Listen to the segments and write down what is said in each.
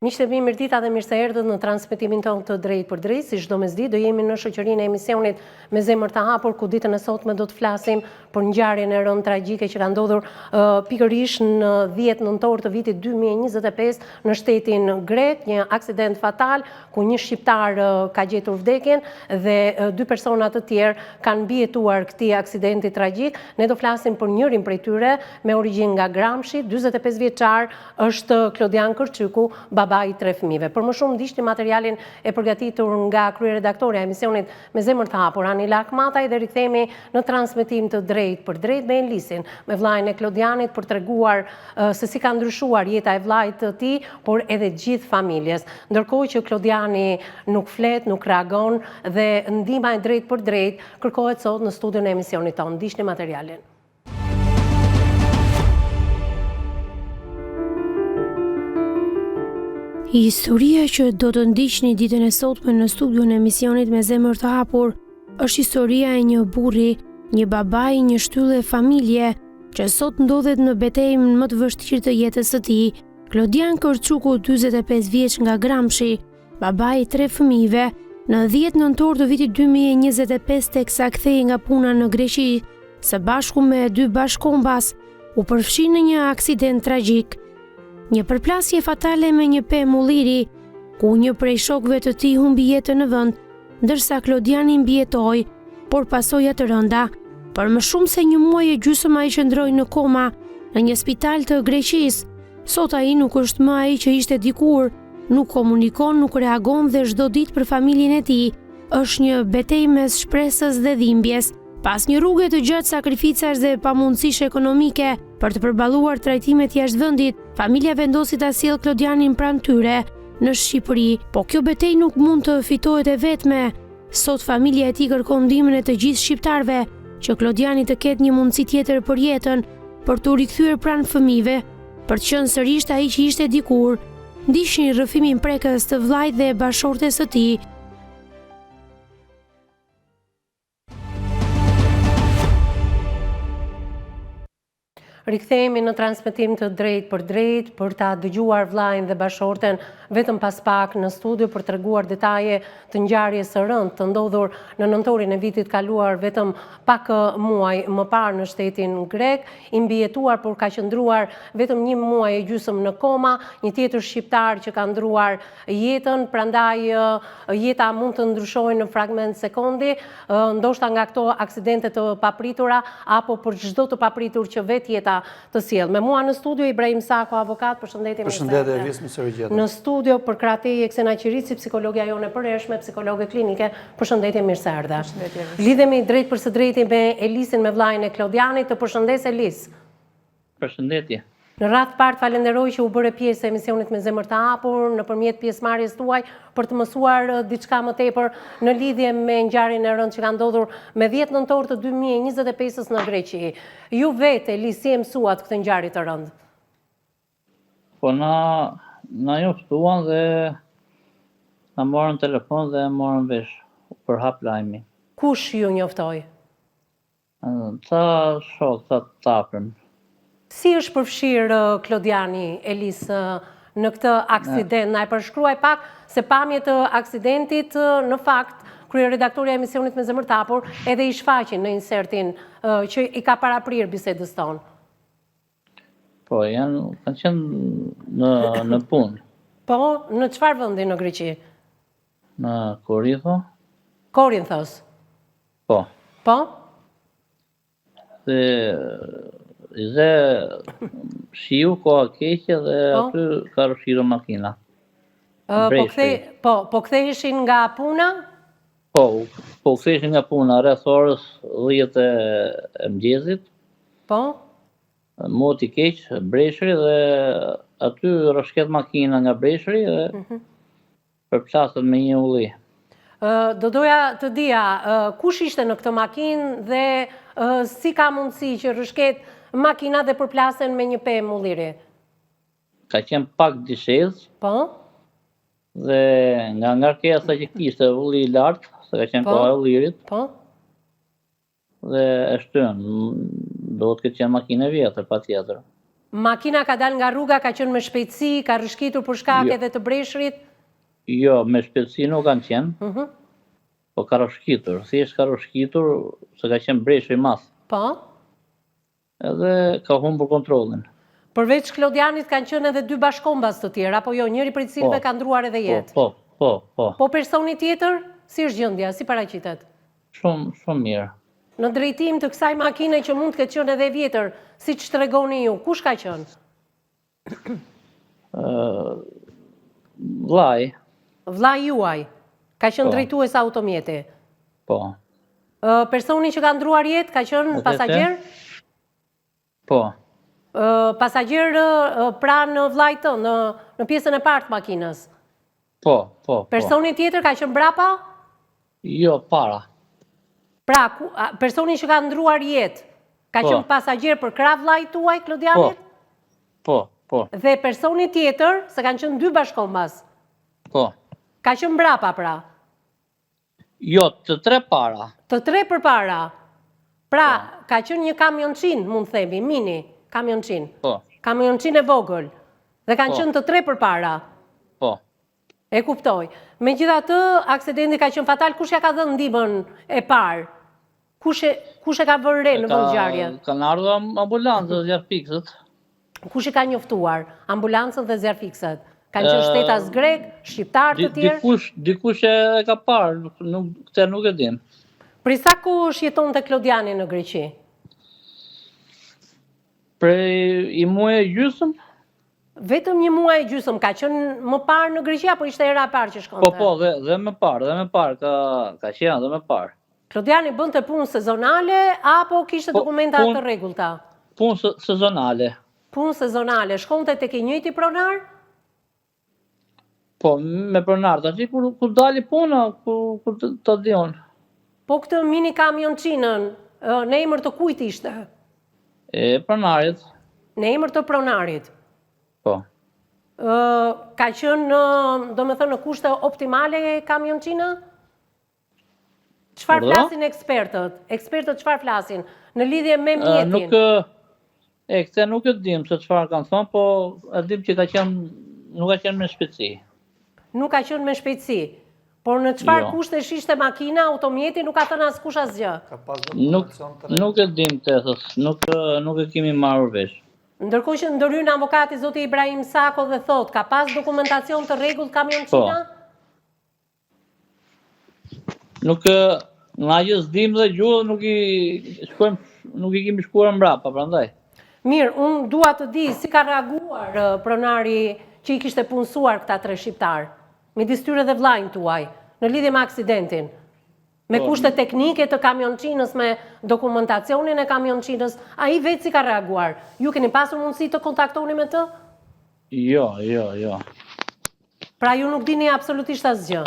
Miqtë e mi, mirëdita dhe mirë se erdhët në transmetimin tonë të drejt për drejt. Si çdo mesditë do jemi në shoqërinë e emisionit Me zemër të hapur, ku ditën e sotme do të flasim për ngjarjen e rënd tragjike që ka ndodhur pikërisht në 10 nëntor të vitit 2025 në shtetin grek, një aksident fatal ku një shqiptar ka gjetur vdekjen dhe 2 persona të tjerë kanë mbijetuar këtij aksidenti tragjik. Ne do flasim për njërin prej tyre me origjinë nga Gramshi, 45 vjeçar është Klodian Kërçyku, baba i 3 fëmijëve. Për më shumë ndiqni materialin e përgatitur nga kryeredaktorja e emisionit Me zemër të hapur, Anila Akmataj, dhe rikthehemi në transmetim të drejt për drejt me Elisin, me vllajën e Klodianit, për treguar se si ka ndryshuar jeta e vllajt të tij, por edhe gjithë familjes. Ndërkohë që Klodiani nuk flet, nuk reagon dhe ndihma e drejt për drejt kërkohet sot në studion e emisionit tonë. Ndiqni materialin. Historia që do të ndiqni ditën e sotme në studion e emisionit Me zemër të hapur është historia e një burri, një babai, një shtyllë e familje që sot ndodhet në betejën më të vështirë të jetës së tij. Klodian Kërçyku, 45 vjeç nga Gramshi, babai i 3 fëmijëve, në 10 nëntor të vitit 2025 teksa kthehej nga puna në Greqi, së bashku me 2 bashkëkombas, u përfshi në një aksident tragjik. Një përplasje fatale me një pemë ulliri, ku një prej shokëve të tij humbi jetën në vend, ndërsa Klodiani mbijetoi, por pasoja të rënda. Për më shumë se një muaj e gjysmë ai qëndroi në koma në një spital të Greqisë. Sot ai nuk është më ai që ishte dikur, nuk komunikon, nuk reagon dhe çdo ditë për familjen e tij është një betejë mes shpresës dhe dhimbjes. Pas një rruge të gjatë sakrificash dhe pamundësish ekonomike për të përballuar trajtimet jashtë vendit, familja vendosi ta sjellë Klodianin pranë tyre në Shqipëri, po kjo betejë nuk mund të fitohet e vetme. Sot familja e tij kërkon ndihmën e të gjithë shqiptarëve që Klodiani të ketë një mundësi tjetër për jetën, për t'u rikthyer pranë fëmijëve, për të qenë sërish ai që ishte dikur. Ndiqni rrëfimin prekës të vllajt dhe bashortes së tij. Rikthehemi në transmetim të drejt për ta dëgjuar vllajën dhe bashorten vetëm pas pak në studio për treguar detaje të ngjarjes së rëndë të ndodhur në nëntorin e vitit kaluar vetëm pak muaj më parë në shtetin grek, i mbijetuar por ka qëndruar vetëm 1 muaj e gjysmë në koma, një tjetër shqiptar që ka ndruar jetën, prandaj jeta mund të ndryshojë në fragment sekondi, ndoshta nga këto aksidente të papritura apo për çdo të papritur që vetë jeta të sjell. Me mua në studio Ibrahim Sako, avokat, përshëndetje. Përshëndetje, Elis, mirësevgjeta. Në studio për Kratej Eksena Qirici, psikologja jone përhershme, psikologe klinike, përshëndetje, mirë se erdhe. Lidhemi drejt për së drejti me Elisin, me vllajën e Klodianit. Të përshëndes, Elis. Përshëndetje. Në radh parë falenderoj që u bëre pjesë e emisionit Me zemër të hapur nëpërmjet pjesëmarrjes tuaj për të mësuar diçka më tepër në lidhje me ngjarjen e rëndë që ka ndodhur me 10 nëntor të 2025-s në Greqi. Ju vetë, Elis, si e mësuat këtë ngjarje të rëndë? Po na njoftuan dhe na morën telefon dhe morën vesh për hap lajmi. Kush ju njoftoi? Ta shok, ta tapën. Si është përfshirë Klodiani, Elis, në këtë aksident? Na e përshkruaj pak se pamje të aksidentit, në fakt, kryeredaktorja e emisionit Me zemër të hapur edhe i shfaqin në insertin që i ka paraprirë bisedës tonë. Po, kanë qenë në punë. Po, në çfarë vendi në Greqi? Në Korintho. Korinthos? Po. Po? Dhe shiu koha keqe dhe aty ka rrëshirë makina. Po ktheheshin nga puna? Po ktheheshin nga puna rreth orës 10 e mëngjesit. Po? Moti keq, breshri, dhe aty rrëshket makina nga breshri dhe përplasët me një ulli. Do doja të dija, kush ishte në këtë makinë dhe si ka mundësi që rrëshket makina dhe përplasen me një pemë ulliri? Ka qenë pak dishez. Po? Dhe nga ngarkesa që kishte ulli i lartë, se ka qenë koha e ullirit. Po? Dhe e shtyn, do të ketë qenë makinë e vjetër, patjetër. Makina ka dalë nga rruga, ka qenë me shpejtësi, ka rishkitur për shkak edhe të breshrit? Jo, me shpejtësi nuk kanë qenë, po ka rishkitur, thjesht ka rishkitur se ka qenë breshri mas. Po. Edhe ka humbur kontrollin. Përveç Klodianit kanë qenë edhe 2 bashkombas të tjerë, apo jo, njëri prej cilëve ka ndruar edhe jetë? Po. Po personi tjetër, si është gjendja, si paraqitet? Shumë mirë. Në drejtim të kësaj makine që mund të ketë qenë edhe vjetër, siç tregoni ju, kush ka qenë? Vllai. Vllai juaj. Ka qenë drejtues automjeti. Po. Personi që ka ndruar jetë ka qenë pasagjer? Po. Pasagjer pranë vllait të, në pjesën e parë të makinës. Po. Personi tjetër ka qenë brapa? Jo, para. Pra, personi që ka ndruar jetë, ka qenë pasagjer për krah vllait tuaj, Klodianit? Po. Dhe personi tjetër, se kanë qenë 2 bashkombas. Po. Ka qenë brapa, pra? Jo, të 3 para. Të 3 përpara. Pra, ka qenë një kamionçin, mund themi, mini, kamionçin. Po. Kamionçin e vogël. Dhe kanë qenë të 3 përpara. Po. E kuptoj. Megjithatë, aksidenti ka qenë fatal, kush ja ka dhënë ndihmën e parë? Kush e ka vënë re në vendngjarje? Kanë ardhur ambulancë dhe zjarfikset. Kush e ka njoftuar? Ambulancën dhe zjarfikset. Kanë qenë shtetas grek, shqiptar të tjerë? Dikush e ka parë, këtë nuk e dim. Prej sa kohë jeton të Klodiani në Greqi? Prej i muaj gjysmë? Vetëm 1 muaj e gjysmë, ka qenë më parë në Greqi apo ishte hera e parë që shkonte? Po, dhe më parë, ka qenë dhe më parë. Klodiani bënte punë sezonale apo kishte dokumenta të rregullta? Punë sezonale. Punë sezonale, shkonte tek i njëjti pronar? Po, me pronar, tash kur dali puna, kur të dion. Po këtë mini kamionçinën, në emër të kujt ishte? E pronarit. Në emër të pronarit. Po. Ka qenë, do me thënë, në kushte optimale kamionçina? Çfarë flasin ekspertët? Ekspertët çfarë flasin? Në lidhje me mjetin? Këtë nuk e dim se çfarë kanë thonë, po e dim që nuk ka qenë me shpejtësi. Nuk ka qenë me shpejtësi. Por në çfarë kushte ishte makina, automjeti, nuk ka thënë askush asgjë. Nuk e dim të thos, nuk e kemi marrë vesh. Ndërkohë që ndërhyn avokati zoti Ibrahim Sako dhe thot, ka pas dokumentacion të rregullt kamionçina? Nuk nga gjë s'dim dhe gjuhë nuk i kemi shkuar mbrapa, prandaj. Mirë, unë dua të di si ka reaguar pronari që i kishte punësuar këta 3 shqiptar, midis tyre dhe vllajin tuaj, në lidhje me aksidentin. Me kushte teknike të kamionçinës, me dokumentacionin e kamionçinës, ai vetë si ka reaguar? Ju keni pasur mundësi të kontaktoni me të? Jo. Pra ju nuk dini absolutisht asgjë?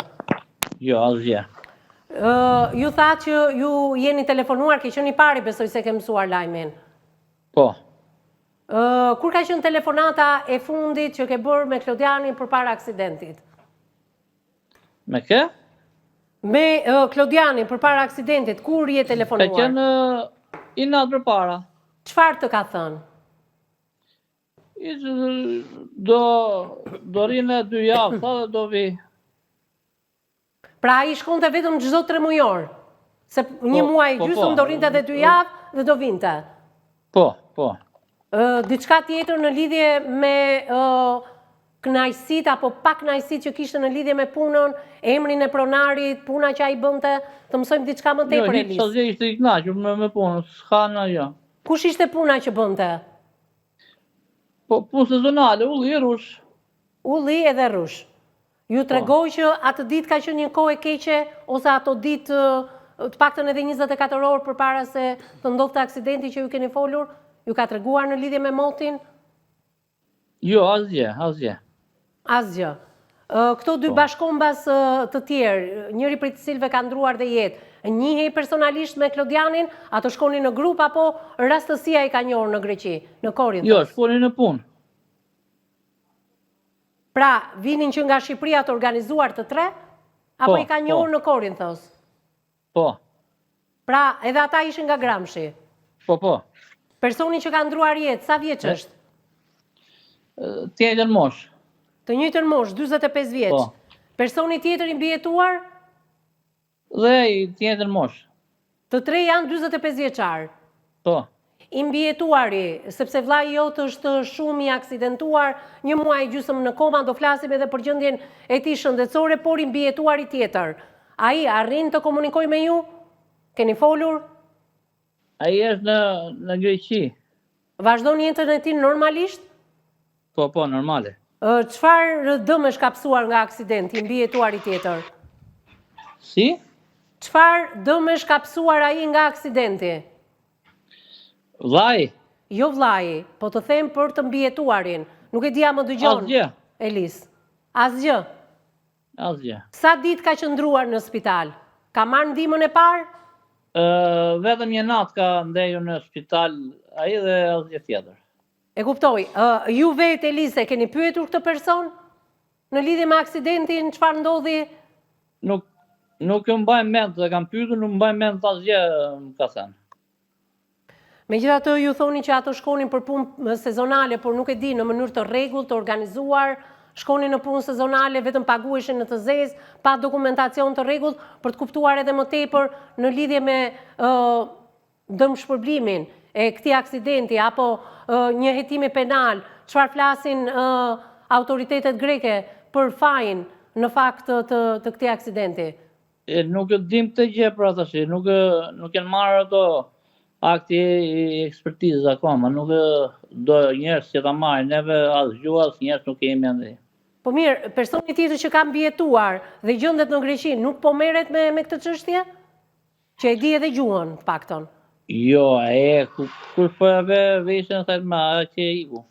Jo, asgjë. Ju tha që ju jeni telefonuar, ke qenë i pari, besoj se ke mësuar lajmin. Po. Kur ka qenë telefonata e fundit që ke bërë me Klodianin përpara aksidentit? Me kë? Me Klodianin përpara aksidentit, kur je telefonuar? Ka qenë i natë përpara. Çfarë të ka thënë? Do rinë 2 javë, sa dhe do vi. Pra i shkonte vetëm çdo 3 mujor? Se 1 muaj gjysmë do rinte edhe 2 javë dhe do vinte? Po. Diçka tjetër në lidhje me kënaqësit apo pa kënaqësit që kishte në lidhje me punën, emrin e pronarit, puna që ai bënte, të mësojmë diçka më tepër e lisë. Jo, hiç ishte i kënaqur me punën, s'ka asgjë. Kush ishte puna që bënte? Po punë sezonale, ulli e rush. Ulli edhe rush. Ju tregoj që atë ditë ka qenë një kohë e keqe, ose ato ditë të paktën edhe 24 orë përpara se të ndodhte aksidenti që ju keni folur, ju ka treguar në lidhje me motin? Jo, asgjë. Asgjë. Këto 2 bashkombas të tjerë, njëri prej të cilëve ka ndruar dhe jetë, njihej personalisht me Klodianin, ato shkonin në grup apo rastësia i ka njohur në Greqi, në Korinthos? Jo, shkonin në punë. Pra, vinin që nga Shqipëria të organizuar të 3, apo i ka njohur në Korinthos? Po. Pra, edhe ata ishin nga Gramshi? Po. Personi që ka ndruar jetë, sa vjeç është? Të njëjtën moshë. Të njëjtën moshë, 45 vjeç. Po. Personi tjetër i mbijetuar? Dhe i të njëjtën moshë. Të tre janë 45 vjeçar. Po. I mbijetuari, sepse vllai jot është shumë i aksidentuar, 1 muaj gjysmë në koma, do flasim edhe për gjendjen e tij shëndetësore, por i mbijetuari tjetër. Ai arrin të komunikojë me ju? Keni folur? Ai është në Greqi. Vazhdon jetën e tij normalisht? Po, normale. Çfarë dëmesh ka psuar nga aksidenti i mbijetuari tjetër? Si? Çfarë dëmesh ka psuar ai nga aksidenti? Vllai? Jo vllai, po të them për të mbijetuarin. Nuk e di a më dëgjon. Asgjë. Elis. Asgjë. Asgjë. Sa ditë ka qëndruar në spital? Ka marrë ndihmën e parë? Vetëm një natë ka ndeju në spital ai dhe asgjë tjetër. E kuptoj. Ju vetë Elise keni pyetur këtë person në lidhje me aksidentin, çfarë ndodhi? Nuk e mbaj mend, e kam pyetur, nuk mbaj mend asgjë, më ka thënë. Megjithatë ju thoni që ato shkonin për punë sezonale, por nuk e di në mënyrë të rregullt, të organizuar, shkonin në punë sezonale, vetëm paguheshin në të zezë, pa dokumentacion të rregullt, për të kuptuar edhe më tepër në lidhje me dëmshpërblimin e këtij aksidenti apo një hetimi penal, çfarë flasin autoritetet greke për fajin në fakt të këtij aksidenti? Nuk e dim këtë gjë për tash, nuk janë marrë ato akti i ekspertizës akoma, nuk do njerëz që ta marrin, neve as gjuhë as njerëz nuk kemi ende. Po mirë, personi tjetër që ka mbijetuar dhe gjendet në Greqi, nuk po merret me këtë çështje? Që e di edhe gjuhën, të paktën. Jo, kur po veshën thënë me që iku.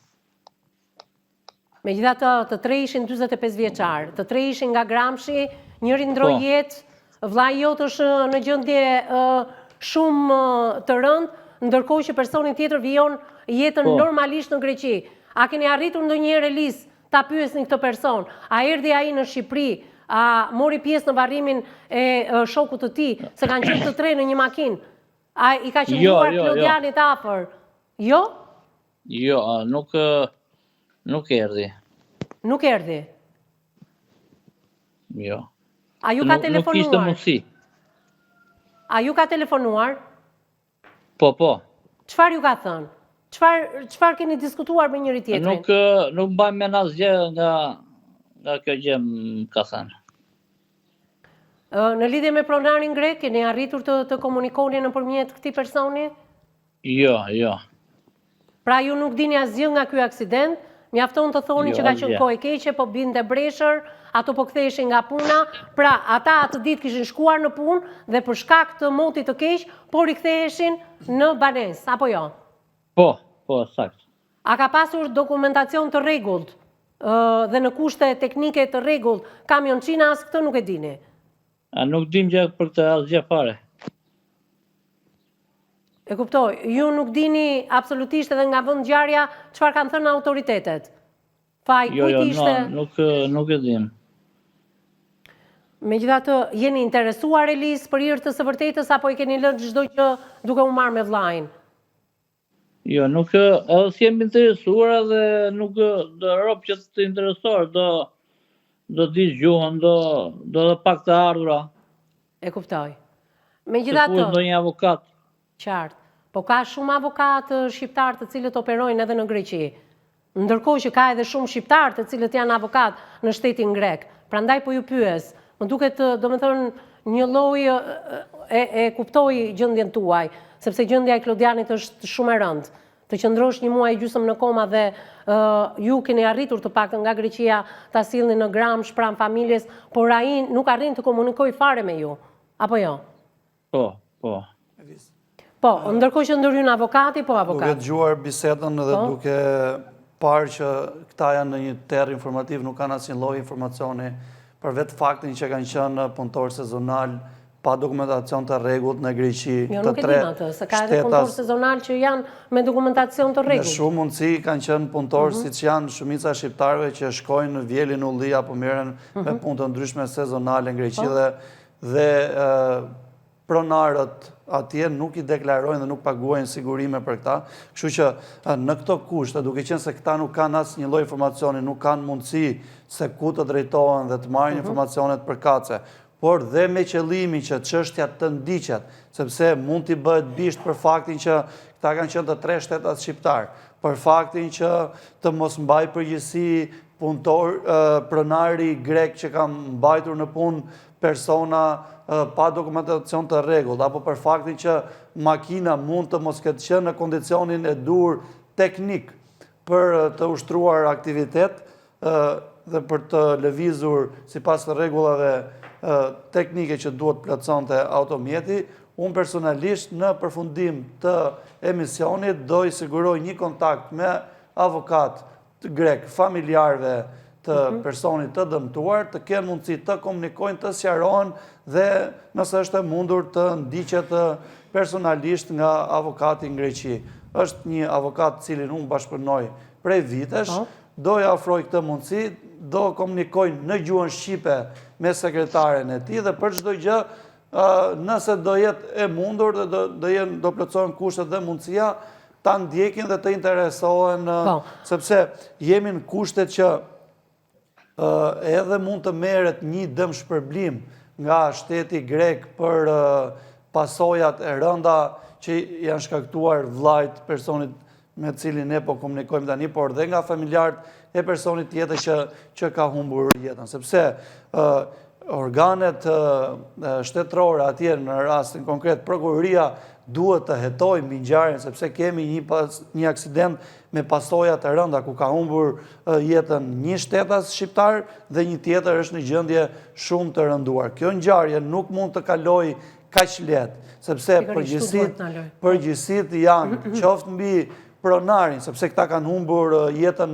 Megjithatë, të tre ishin 45 vjeçar, të tre ishin nga Gramshi, njëri ndroi jetë, vllai jot është në gjendje shumë të rëndë, ndërkohë që personi tjetër vijon jetën normalisht në Greqi. A keni arritur ndonjëherë Elis ta pyesni këtë person? A erdhi ai në Shqipëri? A mori pjesë në varrimin e shokut të tij? Se kanë qenë të tre në një makinë. A i ka qenuar Klodianit afër? Jo? Jo, nuk erdhi. Nuk erdhi? Jo. A ju ka telefonuar? Nuk kishte mundësi. A ju ka telefonuar? Po. Çfarë ju ka thënë? Çfarë keni diskutuar me njëri tjetrin? Nuk mbaj mend asgjë nga kjo gjë më ka thënë. Në lidhje me pronarin grek, keni arritur të komunikoni nëpërmjet këtij personi? Jo. Pra ju nuk dini asgjë nga ky aksident, mjafton të thoni që ka qenë kohë e keqe, po binte breshër, ato po ktheheshin nga puna, pra ata atë ditë kishin shkuar në punë dhe për shkak të motit të keq, po riktheheshin në banesë, apo jo? Po, saktë. A ka pasur dokumentacion të rregullt dhe në kushte teknike të rregullt kamionçina, as këtë nuk e dini? Nuk dim gjë për këtë asgjë fare. E kuptoj, ju nuk dini absolutisht edhe nga vendngjarja çfarë kanë thënë autoritetet? Faj, kujt ishte? Nuk e dim. Megjithatë, jeni interesuar Elis për hir të së vërtetës apo i keni lënë çdo gjë duke u marrë me vllain? Jo, nuk edhe si jemi interesuar dhe nuk do rob që të interesuar, do di gjuhën, do dhe pak të ardhura. E kuptoj. Megjithatë, të ndonjë avokat. Qartë. Po ka shumë avokatë shqiptar të cilët operojnë edhe në Greqi. Ndërkohë që ka edhe shumë shqiptar të cilët janë avokat në shtetin grek. Prandaj po ju pyes. Më duket, domethënë, një lloj e kuptoj gjendjen tuaj, sepse gjendja e Klodianit është shumë e rëndë. Të qëndrosh një muaj gjysmë në koma dhe ju keni arritur të paktën nga Greqia ta sillni në Gramsh pranë familjes, por ai nuk arrin të komunikojë fare me ju. Apo jo? Po. Po, ndërkohë që ndërhyn avokati, po avokat. Duke dëgjuar bisedën dhe duke parë që këta janë në një terr informativ, nuk kanë asnjë lloj informacioni për vetë faktin që kanë qenë punëtor sezonal pa dokumentacion të rregullt në Greqi. Jo, nuk e dim atë, se ka edhe punëtor sezonal që janë me dokumentacion të rregullt. Me shumë mundësi kanë qenë punëtor siç janë shumica e shqiptarëve që shkojnë në Vjelin Ulli apo merren me punë të ndryshme sezonale në Greqi dhe pronarët atje nuk i deklarojnë dhe nuk paguajnë sigurime për këta. Kështu që në këto kushte, duke qenë se këta nuk kanë asnjë një lloj informacioni, nuk kanë mundësi se ku të drejtohen dhe të marrin informacionet përkatëse, por dhe me qëllimin që çështja të ndiqet, sepse mund t'i bëhet bisht për faktin që këta kanë qenë të 3 shtetas shqiptar, për faktin që të mos mbaj përgjegjësi pronari grek që ka mbajtur në punë persona pa dokumentacion të rregullt, apo për faktin që makina mund të mos ketë qenë në kondicionin e dur teknik për të ushtruar aktivitet dhe për të lëvizur sipas të rregullave teknike që duhet plotësonte automjeti. Unë personalisht në përfundim të emisionit do i siguroj një kontakt me avokat grek, familjarëve të personit të dëmtuar, të kenë mundësi të komunikojnë, të sqarohen dhe nëse është e mundur të ndiqet personalisht nga avokati në Greqi. Është një avokat cilin unë bashkëpunoj prej vitesh, do ja ofroj këtë mundësi, do komunikojnë në gjuhën shqipe me sekretaren e tij dhe për çdo gjë, nëse do jetë e mundur dhe do plotësohen kushtet dhe mundësia, ta ndjekin dhe të interesohen, sepse jemi në kushtet që edhe mund të merret një dëmshpërblim nga shteti grek për pasojat e rënda që janë shkaktuar vllajt personit me cilin ne po komunikojmë tani, por dhe nga familjarët e personit tjetër që ka humbur jetën, sepse organet shtetërore atje në rastin konkret, prokuroria duhet të hetojë mbi ngjarjen sepse kemi një aksident me pasoja të rënda ku ka humbur jetën një shtetas shqiptar dhe një tjetër është në gjendje shumë të rënduar. Kjo ngjarje nuk mund të kalojë kaq lehtë, sepse përgjegjësitë janë qoftë mbi pronarin, sepse këta kanë humbur jetën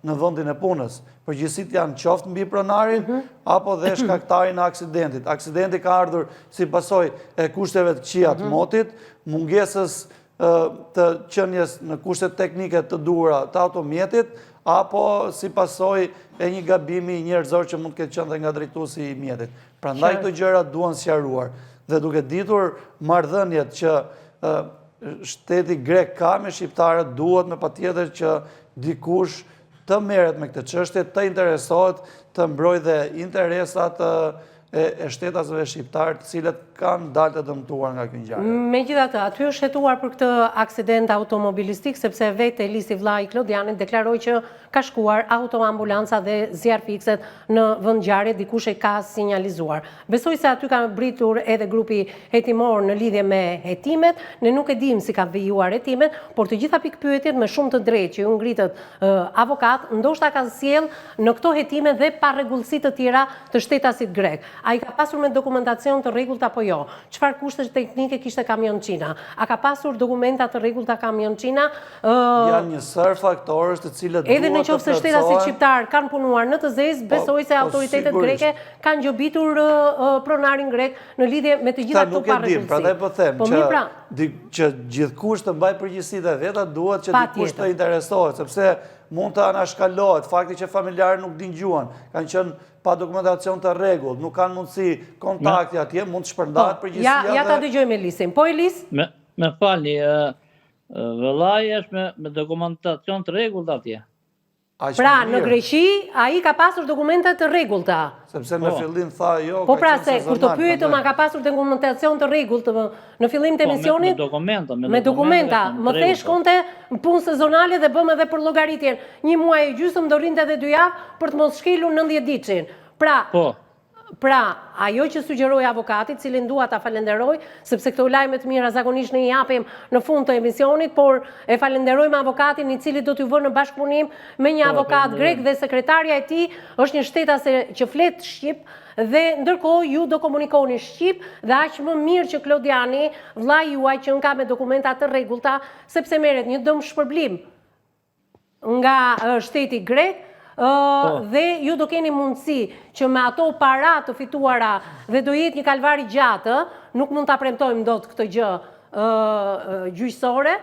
në vendin e punës. Përgjegjësitë janë qoftë mbi pronarin apo dhe shkaktarin e aksidentit. Aksidenti ka ardhur si pasojë e kushteve të këqija të motit, mungesës të qenies në kushtet teknike të duhura të automjetit, apo si pasojë e një gabimi njerëzor që mund të ketë qenë dhe nga drejtuesi i mjetit. Prandaj këto gjëra duhen sqaruar dhe duke ditur marrëdhëniet që shteti grek ka me shqiptarët, duhet me patjetër që dikush të merret me këtë çështje, të interesohet, të mbrojë dhe interesat e shtetasve shqiptar të cilët kanë dalë të dëmtuar nga kjo ngjarje. Megjithatë, aty është hetuar për këtë aksident automobilistik sepse vetë Elisi vllai i Klodianit deklaroi që ka shkuar autoambulanca dhe zjarfikset në vend ngjarje, dikush e ka sinjalizuar. Besoj se aty ka britur edhe grupi hetimor në lidhje me hetimet, ne nuk e dim si ka vijuar hetimet, por të gjitha pikpyetjet me shumë të drejtë që ju ngritët avokat, ndoshta ka sjell në këto hetime dhe parregullsi të tjera të shtetasit grek. Ai ka pasur me dokumentacion të rregullt apo jo? Çfarë kushte teknike kishte kamionçina? A ka pasur dokumenta të rregullta kamionçina? Janë një sër faktorësh të cilët duhet të edhe nëse shtetasit shqiptar kanë punuar në të zezë, besoj se autoritetet greke kanë gjobitur pronarin grek në lidhje me të gjitha këto parregullsi. Prandaj po them që gjithkusht të mbaj përgjegjësitë e veta, duhet që dikush të interesohet, sepse mund të anashkalohet fakti që familjarët nuk din gjuhën, kanë qenë pa dokumentacion të rregullt, nuk kanë mundësi kontakti atje, mund të shpërndahet përgjegjësia. Ja ta dëgjojmë Elisin. Po Elis? Me falni, vëllai është me dokumentacion të rregullt atje. Pra, në Greqi, ai ka pasur dokumente të rregullta. Sepse në fillim tha jo, po pra se, kur të pyetëm a ka pasur dokumentacion të rregullt në fillim të emisionit, me dokumenta, më the shkonte në punë sezonale dhe bëm edhe për llogaritjen. Një muaj e gjysmë do rinte edhe 2 javë për të mos shkelur 90 diçin. Pra, ajo që sugjeroi avokati, cilin dua ta falenderoj, sepse këto lajme të mira zakonisht ne i japim në fund të emisionit, por e falenderojmë avokatin i cili do t'ju vë në bashkëpunim me një avokat grek dhe sekretarja e tij është një shtetase që flet shqip dhe ndërkohë ju do komunikoni shqip dhe aq më mirë që Klodiani, vllai juaj që ka me dokumenta të rregullta, sepse merret një dëmshpërblim nga shteti grek. Dhe ju do keni mundësi që me ato para të fituara dhe do jetë një kalvari gjatë, nuk mund ta premtojmë dot këtë gjë gjyqësore,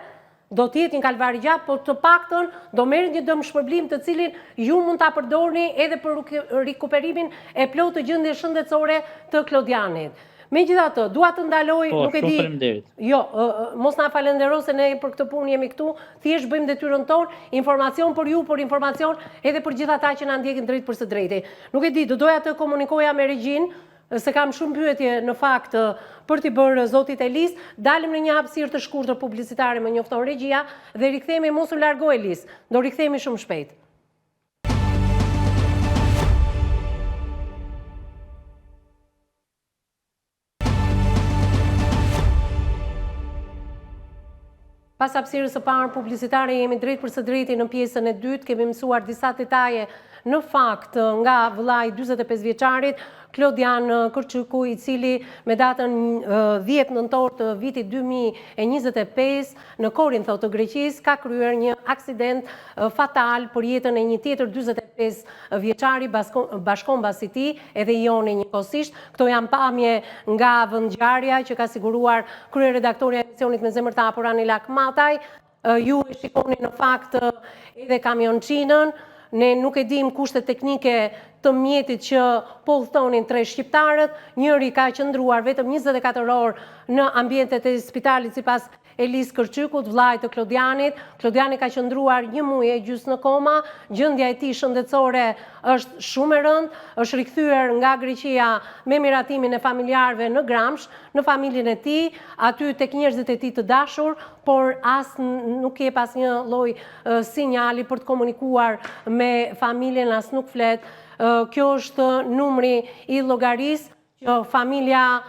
do të jetë një kalvari gjatë, por të paktën do merret një dëmshpërblim të cilin ju mund ta përdorni edhe për rikuperimin e plotë të gjendjes shëndetësore të Klodianit. Megjithatë, dua të ndaloj, Po, nuk e shumë di. faleminderit. Jo, mos na falendero se ne për këtë punë jemi këtu, thjesht bëjmë detyrën tonë, informacion për ju, për informacion edhe për gjithë ata që na ndjekin drejt për së drejti. Nuk e di, do doja të komunikoja me regjin, se kam shumë pyetje në fakt për t'i bërë zotit Elis, dalim në një hapësirë të shkurtër publicitare, më njofton regjia dhe rikthehemi, mos u largo Elis, do rikthehemi shumë shpejt. Pas hapësirës së parë publicitare jemi drejt për së drejti në pjesën e dytë, kemi mësuar disa detaje në fakt nga vëllai 45 vjeçarit Klodian Kërçyku, i cili me datën 10 nëntor të vitit 2025 në Korinth të Greqisë ka kryer një aksident fatal për jetën e një tjetër 45 vjeçari bashkombas i tij, edhe i joni njëkohësisht. Këto janë pamje nga vendngjarja që ka siguruar kryeredaktori i emisionit Me zemër të hapur Anila Kmataj. Ju e shikoni në fakt edhe kamionçinën. Ne nuk e dim kushtet teknike të mjetit që po udhtonin 3 shqiptarët, njëri ka qëndruar vetëm 24 orë në ambientet e spitalit sipas Elis Kërçykut, vllait të Klodianit. Klodiani ka qëndruar 1 muaj e gjysmë në koma, gjendja e tij shëndetësore është shumë e rëndë, është rikthyer nga Greqia me miratimin e familjarëve në Gramsh, në familjen e tij, aty tek njerëzit e tij të dashur, por nuk jep asnjë lloj sinjali për të komunikuar me familjen, as nuk flet. Kjo është numri i llogarisë që familja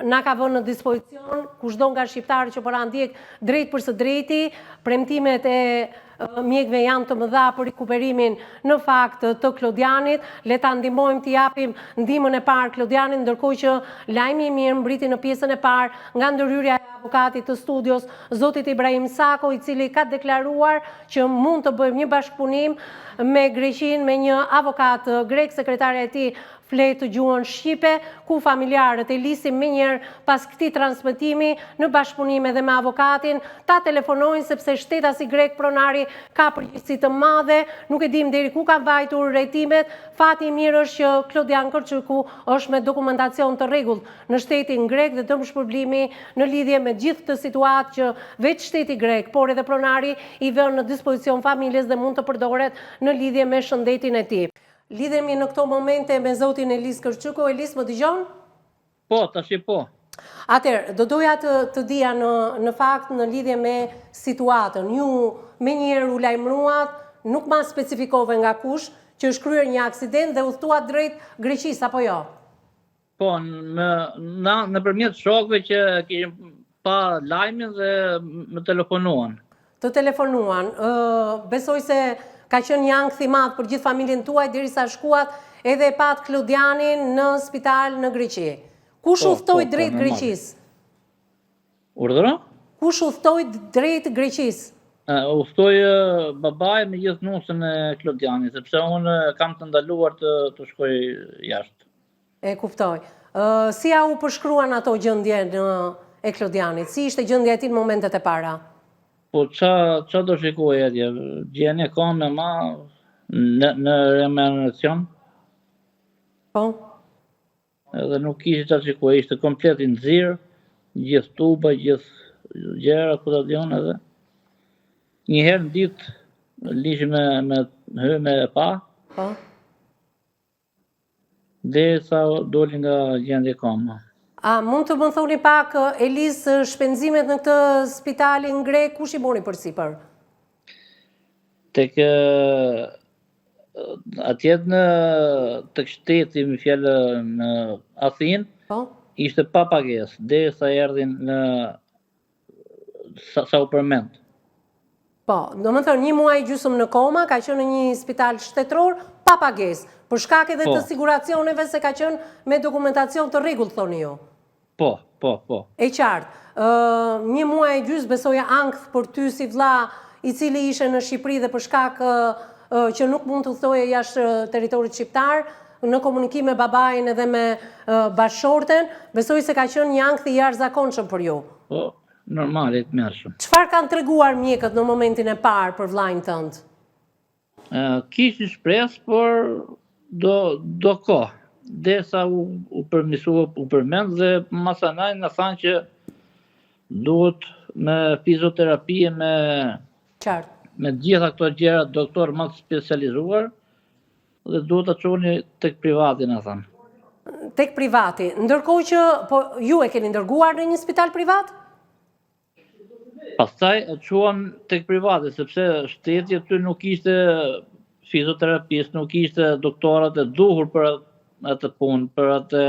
na ka vënë në dispozicion, kushdo nga shqiptarët që po na ndjek drejt për së drejti, premtimet e mjekëve janë të mëdha për rikuperimin në fakt të Klodianit. Le ta ndihmojmë të japim ndihmën e parë Klodianit, ndërkohë që lajmi i mirë mbriti në pjesën e parë nga ndërhyrja e avokatit të studios, zotit Ibrahim Sako, i cili ka deklaruar që mund të bëjmë një bashkëpunim me Greqinë, me një avokat grek, sekretarja e tij flet gjuhën shqipe, ku familjarët Elisin me njerë pas këtij transmetimi në bashkëpunim edhe me avokatin ta telefonojnë, sepse shtetasi grek pronari ka përgjegjësi të madhe, nuk e dim deri ku kanë vajtur rretimet. Fati i mirë është që Klodian Kërçyku është me dokumentacion të rregullt në shtetin grek dhe dëmshpërblimi në lidhje me gjithë këtë situatë që veç shteti grek, por edhe pronari i vënë në dispozicion familjes dhe mund të përdoret në lidhje me shëndetin e tij. Lidhemi në këto momente me zotin Elis Kërçyku. Elis, më dëgjon? Po, tash po. Atëherë, do doja të dija në fakt në lidhje me situatën. Ju me njëherë u lajmëruat, nuk ma specifikove nga kush, që është kryer një aksident dhe udhtuat drejt Greqisë, apo jo? Po, nëpërmjet shokëve që kishin pa lajmin dhe më telefonuan. Të telefonuan. Besoj se ka qenë një ankth i madh për gjithë familjen tuaj derisa shkuat edhe pat Klodianin në spital në Greqi. Kush udhtoi drejt Greqisë? Urdhëro? Kush udhtoi drejt Greqisë? Udhtoi babai me gjithë nusën e Klodianit, sepse unë kam të ndaluar të shkoj jashtë. E kuptoj. Si ja u përshkruan ato gjendje e Klodianit? Si ishte gjendja e tij në momentet e para? Po qa do shikoj atje? Gjeni e kam me ma në reanimacion. Po? Edhe nuk ishte qa shikoj, ishte komplet i nxirr, gjithë tuba, gjithë gjëra, ku ta dion edhe. Njëherë në ditë lishi me hyme e pa. Po? Derisa doli nga gjendje e koma. A mund të më thoni pak, Elis, shpenzimet në këtë spitalin grek, kush i mori përsipër? Tek atje tek shteti, më fjalë në Athinë, Po? ishte pa pagesë, derisa erdhin në sa u përmend. Po, do më thënë, 1 muaj gjysmë në koma, ka qenë në një spital shtetëror, pa pagesë, për shkak edhe të siguracioneve se ka qenë me dokumentacion të rregullt, thoni ju. Po. E qartë, 1 muaj e gjysmë besoja ankth për ty si vlla i cili ishe në Shqipëri dhe për shkak që nuk mund të udhtoje jashtë territorit shqiptar, në komunikim me babain edhe me bashkëshorten, besoj se ka qenë një ankth i jashtëzakonshëm për ju. Po, normale të mërshëm. Çfarë kanë treguar mjekët në momentin e parë për vllain tënd? Kishin shpresë, por do kohë. derisa u përmisua, u përmend dhe masanaj në thanë që duhet me fizioterapie, Qartë. me gjitha këto gjëra doktor më të specializuar dhe duhet të çoni tek privati na thanë. Tek privati. Ndërkohë që ju e keni ndërguar në një spital privat? Pastaj e quan tek privati sepse shteti aty nuk ishte fizioterapist, nuk ishte doktorat e duhur për atë punë, për atë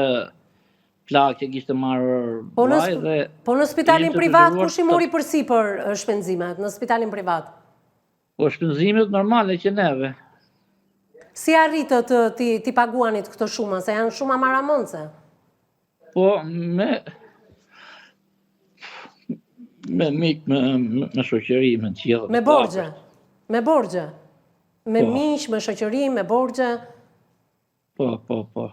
plagë që kishte marrë vaj dhe Po në spitalin ishte privat detyruar kush i mori përsipër shpenzimet në spitalin privat? Po shpenzimet normale që neve. Si arritët ti paguanit këto shuma, se janë shuma maramondse? Po me mik, me shoqëri, me të gjitha. Me borxhe. Me borxhe. Me miq, me shoqëri, me borxhe. Po.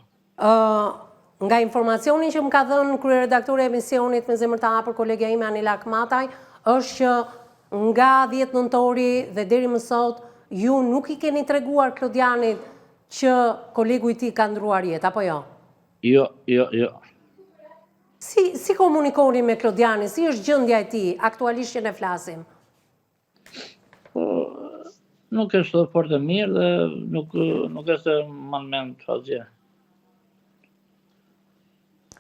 Nga informacionin që më ka dhënë kryeredaktore e emisionit Me zemër të hapur, kolegja ime Anila Akmataj, është që nga 10 nëntori dhe deri më sot ju nuk i keni treguar Klodianit që kolegu i tij ka ndruar jetë, apo jo? Jo. Si komunikoni me Klodianin? Si është gjendja e tij aktualisht që ne flasim? Nuk është fort e mirë dhe nuk është mend asgjë.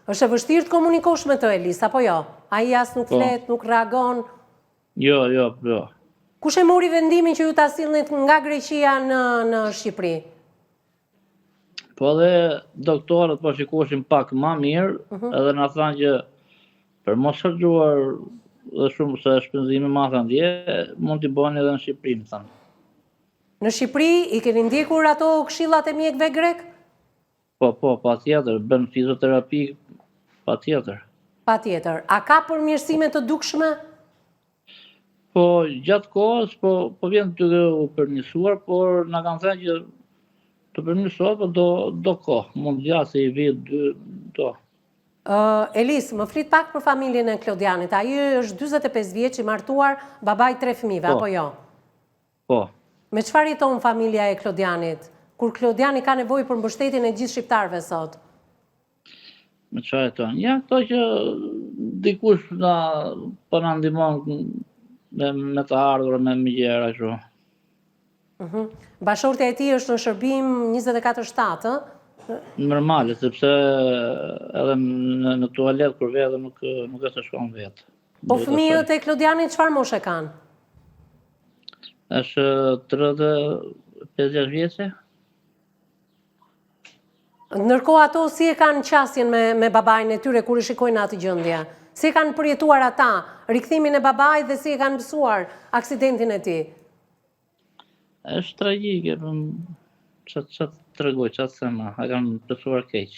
Është e vështirë të komunikosh me të, Elis, apo jo? Ai as nuk flet, nuk reagon. Jo. Kush e mori vendimin që ju ta sillnit nga Greqia në Shqipëri? Po dhe doktorët po shikoshin pak më mirë, edhe na thanë që për mos harxuar dhe shumë se shpenzime më të ndje, mund t'i bëni edhe në Shqipëri, më thanë. Në Shqipëri i keni ndjekur ato këshillat e mjekëve grek? Po, patjetër, bën fizioterapi, patjetër. Patjetër. A ka përmirësime të dukshme? Po, gjatë kohës, po vjen të u përmirësuar, por na kanë thënë që të përmirësohet, po do kohë, mund gjasë i vit, 2, do. Elis, më flit pak për familjen e Klodianit. Ai është 45 vjeç, i martuar, babai 3 fëmijëve, apo jo? Po. Me çfarë jeton familja e Klodianit? Kur Klodiani ka nevojë për mbështetjen e gjithë shqiptarëve sot? Me çfarë jeton? Ja, këto që dikush po na ndihmon me të ardhur, me gjëra kështu. Bashortja e tij është në shërbim 24/7, ë? Normale, sepse edhe në tualet kur ve edhe nuk e të shkon vetë. Po fëmijët e Klodianit çfarë moshe kanë? Është 35 vjeçe. Ndërkohë ato si e kanë qasjen me babain e tyre kur i shikojnë atë gjendje? Si e kanë përjetuar ata rikthimin e babait dhe si e kanë mësuar aksidentin e tij? Është tragjike, ç'a tregoj, ç'a thema, a kanë pësuar keq.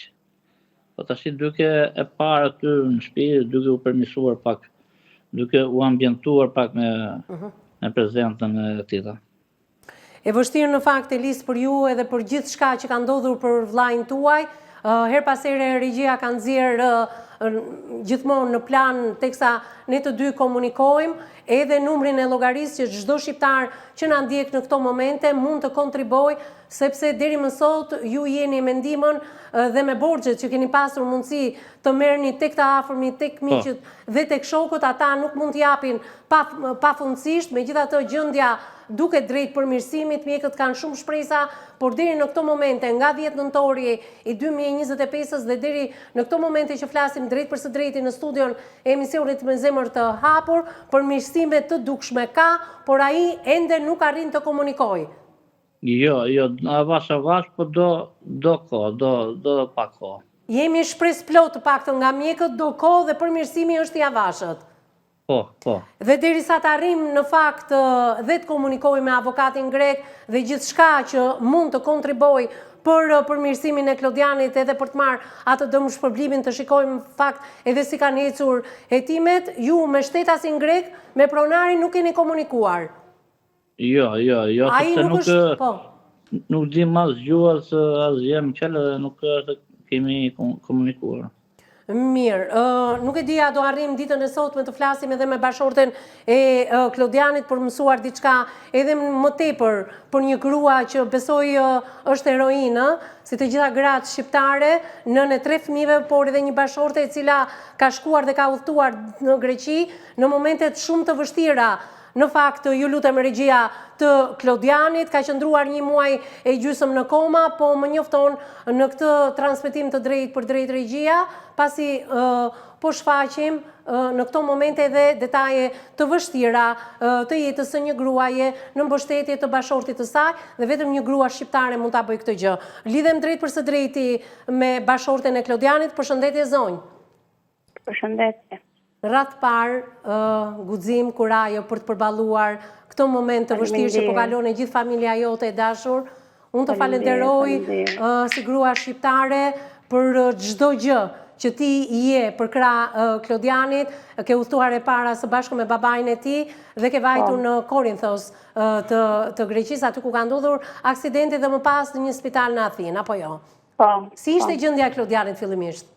Po tash duke e parë aty në shtëpi, duke u përmirësuar pak, duke u ambientuar pak me prezentën e tij. E vështirë në fakt, Elis, për ju edhe për gjithë shka që ka ndodhur për vllajën tuaj, her pas here regjia ka nxjerrë gjithmonë në plan teksa ne të dy komunikojmë, edhe numrin e llogarisë që çdo shqiptar që na ndjek në këto momente mund të kontribojë, sepse deri më sot ju jeni me ndihmën dhe me borxhet që keni pasur mundësi të merrni tek të afërmit, tek miqët dhe tek shokët, ata nuk mund t'japin pafundësisht, megjithatë gjendja duket drejt përmirësimit, mjekët kanë shumë shpresa, por deri në këto momente, nga 10 nëntori i 2025-s dhe deri në këto momente që flasim drejt për së drejti në studion e emisionit Me zemër të hapur, përmirësime të dukshme ka, por ai ende nuk arrin të komunikojë. Jo, avash, po do kohë, do pak kohë. Jemi shpresë plot të paktën nga mjekët, do kohë dhe përmirësimi është i avashët. Po. Dhe derisa të arrim në fakt dhe të komunikojmë me avokatin grek dhe gjithçka që mund të kontribojë për përmirësimin e Klodianit edhe për të marrë atë dëmshpërblimin, të shikojmë fakt edhe si kanë ecur hetimet, ju me shtetasin grek, me pronarin nuk keni komunikuar. Jo, sepse nuk dim as gjuhës, as gjë më qelë dhe nuk kemi komunikuar. Mirë, nuk e dija do arrim ditën e sotme të flasim edhe me bashorten e Klodianit për mësuar diçka edhe më tepër për një grua që besoj është heroinë, si të gjitha gratë shqiptare, nën e 3 fëmijëve, por edhe një bashorte e cila ka shkuar dhe ka udhëtuar në Greqi në momentet shumë të vështira. Në fakt, ju lutem regjia të Klodianit, ka qëndruar 1 muaj e gjysmë në koma, po më njofton në këtë transmetim të drejt për drejt regjia, pasi po shfaqim në këto momente edhe detaje të vështira të jetës së një gruaje në mbështetje të bashortit të saj dhe vetëm një grua shqiptare mund ta bëjë këtë gjë. Lidhem drejt për së drejti me bashorten e Klodianit. Përshëndetje zonjë. Përshëndetje. Ratë parë, guxim, kurajo për të përballuar këto moment të vështirë që po kalon e gjithë familja jote e dashur. Unë të falenderoj si grua shqiptare për çdo gjë që ti je për krah Klodianit, ke udhëtuar e para së bashku me babain e tij dhe ke vajtur në Korinthos të Greqisë, aty ku ka ndodhur aksidenti dhe më pas në një spital në Athinë, apo jo? Po. Si ishte gjendja e Klodianit fillimisht?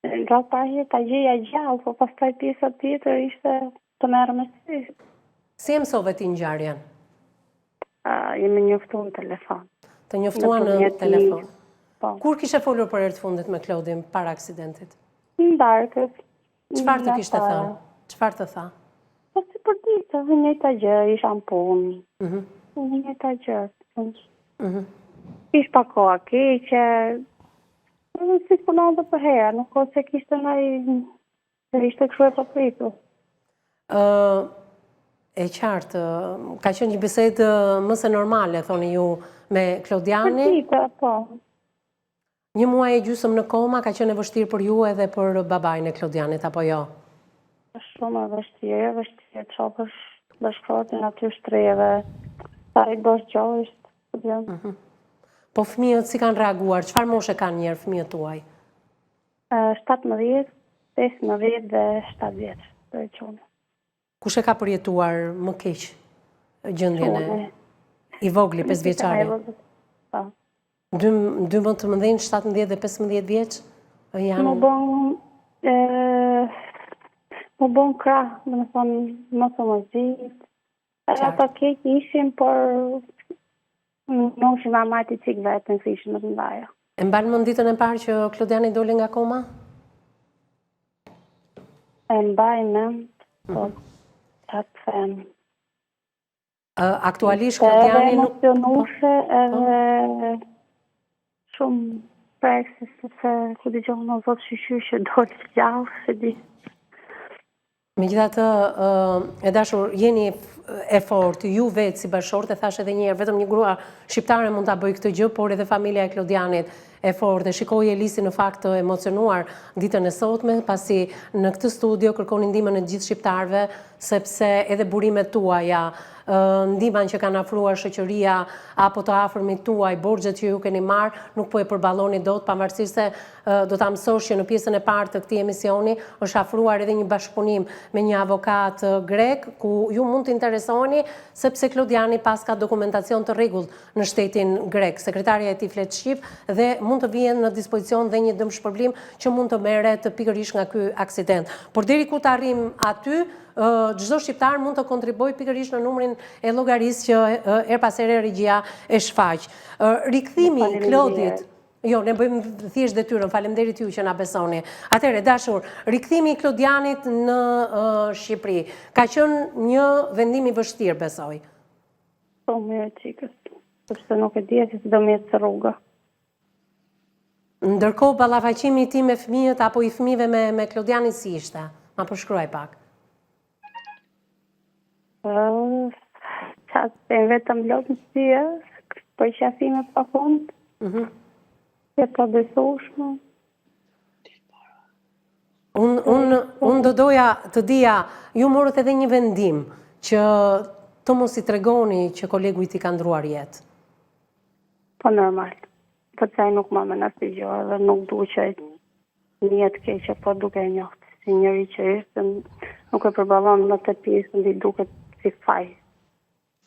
Nga pashje ta gjeja gjallë, po pastaj pjesa tjetër ishte të merr me sy. Si e mësove ti ngjarjen? Jemi njoftuar në telefon. Të njoftuar në telefon. Po. Kur kishe folur për herë të fundit me Klodin para aksidentit? Në darkës. Çfarë të kishte thënë? Çfarë të tha? Po si për ditë, njëjta gjë, isha në punë. Njëjta gjë. Ish pa koha keqe. Si punon dhe për herë, nuk o se kishte ishte kështu e papritur. E qartë, ka qenë një bisedë më se normale, thoni ju, me Klodiani. Për ditë, po. 1 muaj e gjysmë në koma ka qenë e vështirë për ju edhe për babain e Klodianit, apo jo? Shumë e vështirë të qopësh bashkërotin aty shtreve, ta i bosh gjohë ishtë. Po fëmijët si kanë reaguar? Çfarë moshe kanë njerë fëmijët tuaj? 17, 15 dhe 7 vjeç. Kush e ka përjetuar më keq gjendjen e i vogli 5 vjeçari? 2 më të mëdhenj, 17 dhe 15 vjeç? Më bon krah, më thonë mos o më zhit. Ata keq ishin, por nuk që nga majti qik vetën se ishën më të ndaja. E mbalë më ditën e parë që Klodiani doli nga koma? E mbaj në, po, qatë them. Aktualisht Klodiani nuk... Edhe emocionushe, edhe shumë prekse, sepse ku di gjohë në zotë shqyqy që dojtë gjallë, se di. Megjithatë, e dashur, jeni e fortë, ju vetë si bashkëshorte, thash edhe një herë, vetëm një grua shqiptare mund ta bëjë këtë gjë, por edhe familja e Klodianit e fortë. Dhe shikoj Elisi në fakt të emocionuar ditën e sotme, pasi në këtë studio kërkoni ndihmën e gjithë shqiptarëve, sepse edhe burimet tuaja, ndihmën që kanë afruar shoqëria apo të afërmit tuaj, borxhet që ju keni marrë, nuk po e përballoni dot, pavarësisht se do ta mësosh që në pjesën e parë të këtij emisioni është afruar edhe një bashkëpunim me një avokat grek, ku ju mund të interesoni, sepse Klodiani pas ka dokumentacion të rregullt në shtetin grek. Sekretarja e tij flet shqip dhe mund të vjen në dispozicion dhe një dëmshpërblim që mund të merret pikërisht nga ky aksident. Por deri ku të arrim aty, çdo shqiptar mund të kontribuojë pikërisht në numrin e llogarisë që her pas here regjia e shfaq. Rikthimi i Klodit, jo, ne bëjmë thjesht detyrën, faleminderit ju që na besoni. Atëherë, dashur, rikthimi i Klodianit në Shqipëri ka qenë një vendim i vështirë, besoj. Po, mirë çikës, sepse nuk e di se do më jetë rruga. Ndërkohë, ballafaqimi i tij me fëmijët apo i fëmijëve me Klodianin si ishte? Ma përshkruaj pak. Qatë e vetëm lopë në syë, për qafimet pa fund, e pa besushme. Unë do doja të dija, ju morët edhe një vendim që të mos i tregoni që kolegu i ti ka ndruar jetë. Po normal, për caj nuk ma me nësi gjohë dhe nuk du që një jetë keqe, po duke e njohtë. Si njëri që ishte, nuk e përballon në të pjesë, ndi duke si faj.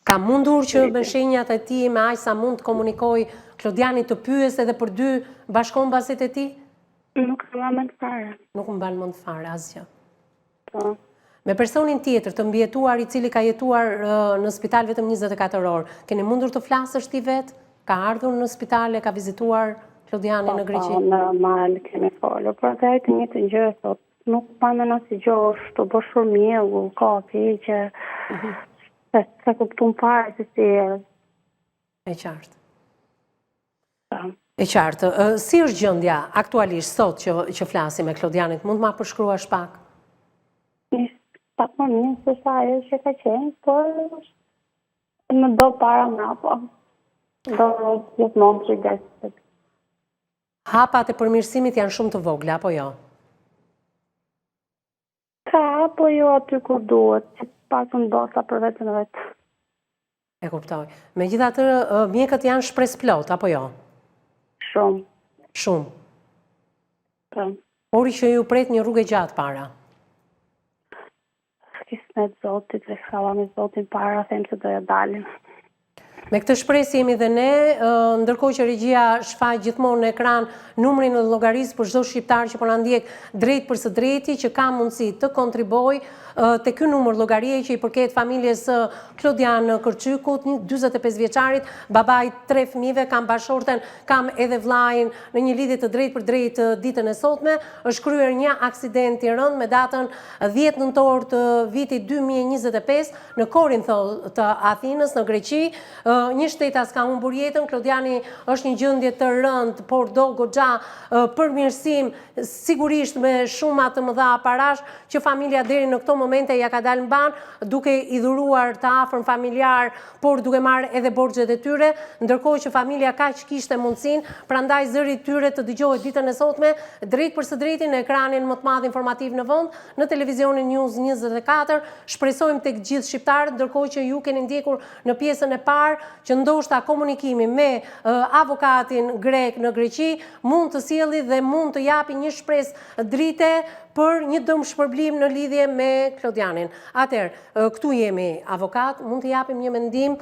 Ka mundur që me shenjat e tij, me aq sa mund të komunikoj Klodiani të pyes edhe për 2 bashkombasit e tij? Nuk e mban mend fare. Nuk më mban mend fare asgjë. Po. Me personin tjetër të mbjetuar i cili ka jetuar në spital vetëm 24 orë, keni mundur të flasësh ti vetë? Ka ardhur në spitale, ka vizituar Klodiani në Greqi? Po, normal, kemi folur, por ka të një të gjë, sot nuk panë në si gjë është të bërë shumë mjegu, ka keqe, se kuptum fare se si e. E qartë. E qartë. Si është gjendja aktualisht sot që flasim me Klodianit? Mund ma përshkruash pak? Pak më mirë se sa ajo që ka qenë, por më do para nga, po. Do gjithmonë që gëstë. Hapat e përmirësimit janë shumë të vogla, apo jo? Ka, apo jo aty kur duhet, që pak në dosa për vetën vetë. E kuptoj. Megjithatë, mjekët janë shpresë plot, apo jo? Shumë. Shumë. Po. Por që ju pret një rrugë gjatë para. Kismet zotit, dhe këshalla me zotin para, them se do ja dalim. Me këtë shpresë jemi dhe ne, ndërkohë që regjia shfaq gjithmonë në ekran numrin e llogarisë për çdo shqiptar që po na ndjek drejt për së drejti, që ka mundësi të kontribuojë te ky numër llogarie që i përket familjes së Klodian Kërçykut, 45 vjeçarit, babai 3 fëmijëve, kam bashorten, kam edhe vllajin në një lidhje të drejtë për drejtë ditën e sotme. Është kryer një aksident i rënd me datën 10 nëntor të vitit 2025 në Korinth të Athinës në Greqi. Një shtetas ka humbur jetën, Klodiani është një gjendje të rëndë, por do goxha përmirësim, sigurisht me shuma të mëdha parash që familja deri në këto momente ja ka dalë në ban, duke i dhuruar të afërm familjar, por duke marrë edhe borxhet e tyre, ndërkohë që familja kaq kishte mundësinë, prandaj zëri i tyre të dëgjohet ditën e sotme drejt për së drejti në ekranin më të madh informativ në vend, në televizionin News 24. Shpresojmë tek gjithë shqiptarët, ndërkohë që ju keni ndjekur në pjesën e parë që ndoshta komunikimi me avokatin grek në Greqi mund të sjellë dhe mund të japi një shpresë drite për një dëmshpërblim në lidhje me Klodianin. Atëherë, këtu jemi avokat, mund të japim një mendim,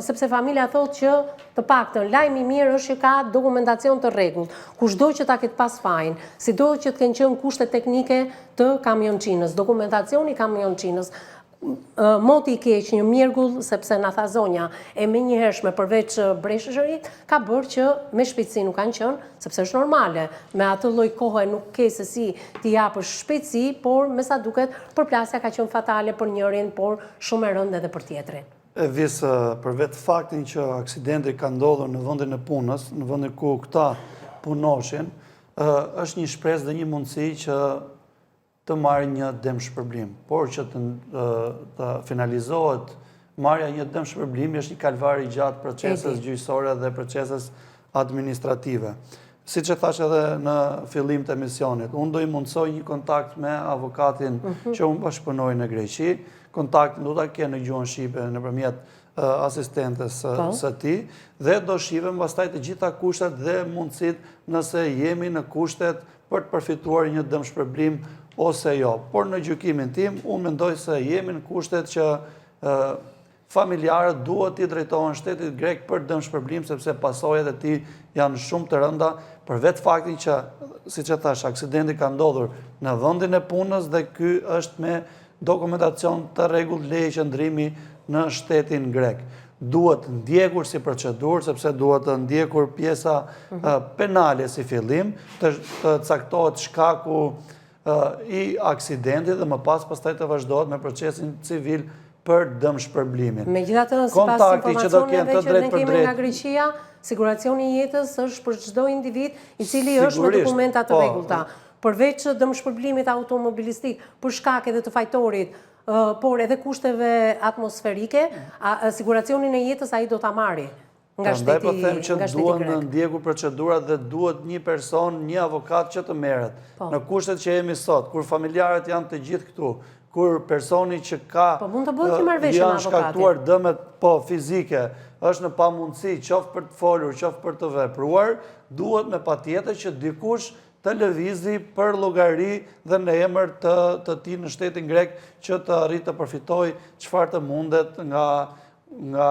sepse familja thotë që të paktën lajmi i mirë është që ka dokumentacion të rregullt. Kushdo që ta ketë pas fajin, sido që të kenë qenë kushte teknike të kamionçinës, dokumentacioni i kamionçinës, moti i keq, një mjergull, sepse na tha zonja e menjëhershme përveç breshërit, ka bërë që me shpejtësi nuk kanë qenë, sepse është normale. Me atë lloj kohe nuk ke se si t'i japësh shpejtësi, por me sa duket përplasja ka qenë fatale për njërin, por shumë e rëndë edhe për tjetrin. E visë për vetë faktin që aksidenti ka ndodhur në vendin e punës, në vendin ku këta punoshin, është një shpresë dhe një mundësi që të marrë një dëmshpërblim. Por që të finalizohet marrja një dëmshpërblim është një kalvar i gjatë procesës gjyqësore dhe procesës administrative. Siç e thash edhe në fillim të emisionit, unë do i mundsoj një kontakt me avokatin që unë bashkëpunoj në Greqi. Kontaktin do ta kenë në gjuhën shqipe nëpërmjet asistentes së tij dhe do shihim pastaj të gjitha kushtet dhe mundësitë nëse jemi në kushtet për të përfituar një dëmshpërblim ose jo. Por në gjykimin tim, unë mendoj se jemi në kushtet që familjarët duhet t'i drejtohen shtetit grek për dëmshpërblim, sepse pasojat e tij janë shumë të rënda, për vetë faktin që, siç e thash, aksidenti ka ndodhur në vendin e punës dhe ky është me dokumentacion të rregullt leje qëndrimi në shtetin grek. Duhet ndjekur si procedurë, sepse duhet të ndjekur pjesa penale si fillim, të caktohet shkaku i aksidentit dhe më pastaj të vazhdohet me procesin civil për dëmshpërblimin. Megjithatë, sipas informacioneve që ne kemi nga Greqia, siguracioni i jetës është për çdo individ i cili është me dokumenta të rregullta. Përveç dëmshpërblimit automobilistik për shkak edhe të fajtorit, por edhe kushteve atmosferike, siguracionin e jetës ai do ta marrë nga shteti grek. Prandaj po them që duhen ndjekur procedurat dhe duhet një person, një avokat që të merret. Në kushtet që jemi sot, kur familjarët janë të gjithë këtu, kur personi që ka janë shkaktuar dëmet fizike, është në pamundësi, qoftë për të folur, qoftë për të vepruar, duhet me patjetër që dikush të lëvizi për llogari dhe në emër të tij në shtetin grek që të arrijë të përfitojë çfarë të mundet nga nga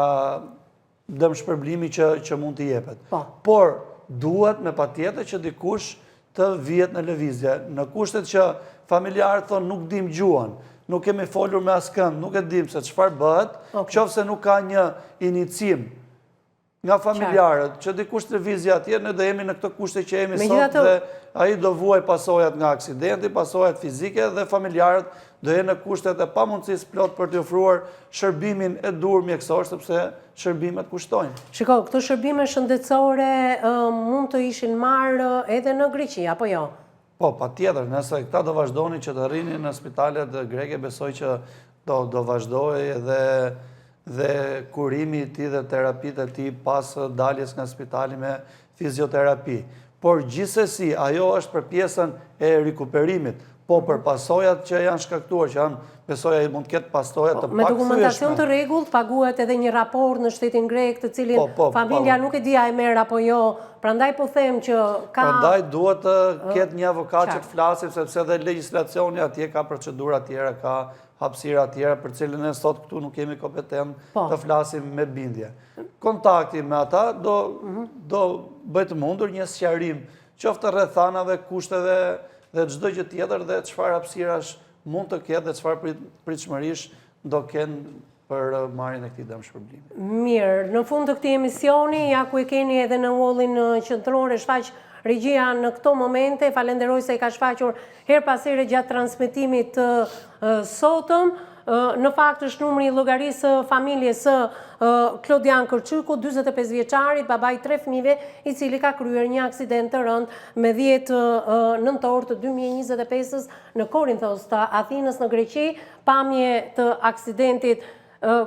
dëmshpërblimi që mund t'i jepet. Po. Por, duhet me patjetër që dikush të vihet në lëvizje. Në kushtet që familjarët thonë nuk dim gjuhën, nuk kemi folur me askënd, nuk e dim se çfarë bëhet, qofse nuk ka një inicim nga familjarët, që dikush të lëvizje atje, ne do jemi në këtë kushte që jemi sot dhe ai do vuaj pasojat nga aksidenti, pasojat fizike dhe familjarët do jenë në kushtet e pamundësisë plot për të ofruar shërbimin e dur mjekësor, sepse shërbimet kushtojnë. Shiko, këto shërbime shëndetësore mund të ishin marrë edhe në Greqi, apo jo? Po, patjetër, nëse këta do vazhdoni që të rrinin në spitalet greke, besoj që do vazhdoj dhe kurimi i tij dhe terapitë e tij pas daljes nga spitali me fizioterapi. Por gjithsesi, ajo është për pjesën e rikuperimit, po për pasojat që janë shkaktuar, që janë besoj mund të ketë pasojat të Me dokumentacion të rregullt, paguhet edhe një raport në shtetin grek, të cilin familja nuk e di a e merr apo jo. Prandaj po them që ka. Prandaj duhet të ketë një avokat që të flasim, sepse edhe legjislacioni atje ka procedura tjera, ka hapësira tjera për cilën ne sot këtu nuk jemi kompetent të flasim me bindje. Kontakti me ata do bëhet mundur një sqarim, qoftë rreth thanave, kushteve dhe çdo gjë tjetër dhe çfarë hapësirash mund të ketë dhe çfarë pritshmërish do kenë për marrjen e këtij dëmshpërblimi. Mirë, në fund të këtij emisioni, ja ku e keni edhe në wallin qendror e shfaq regjia në këto momente, falenderoj se i ka shfaqur her pas here gjatë transmetimit të sotëm. Në fakt është numri i llogarisë familjes së Klodian Kërçyku, 45 vjeçarit, babai 3 fëmijëve, i cili ka kryer një aksident të rënd me 10 nëntor të 2025-s në Korinthos të Athinës në Greqi. Pamje të aksidentit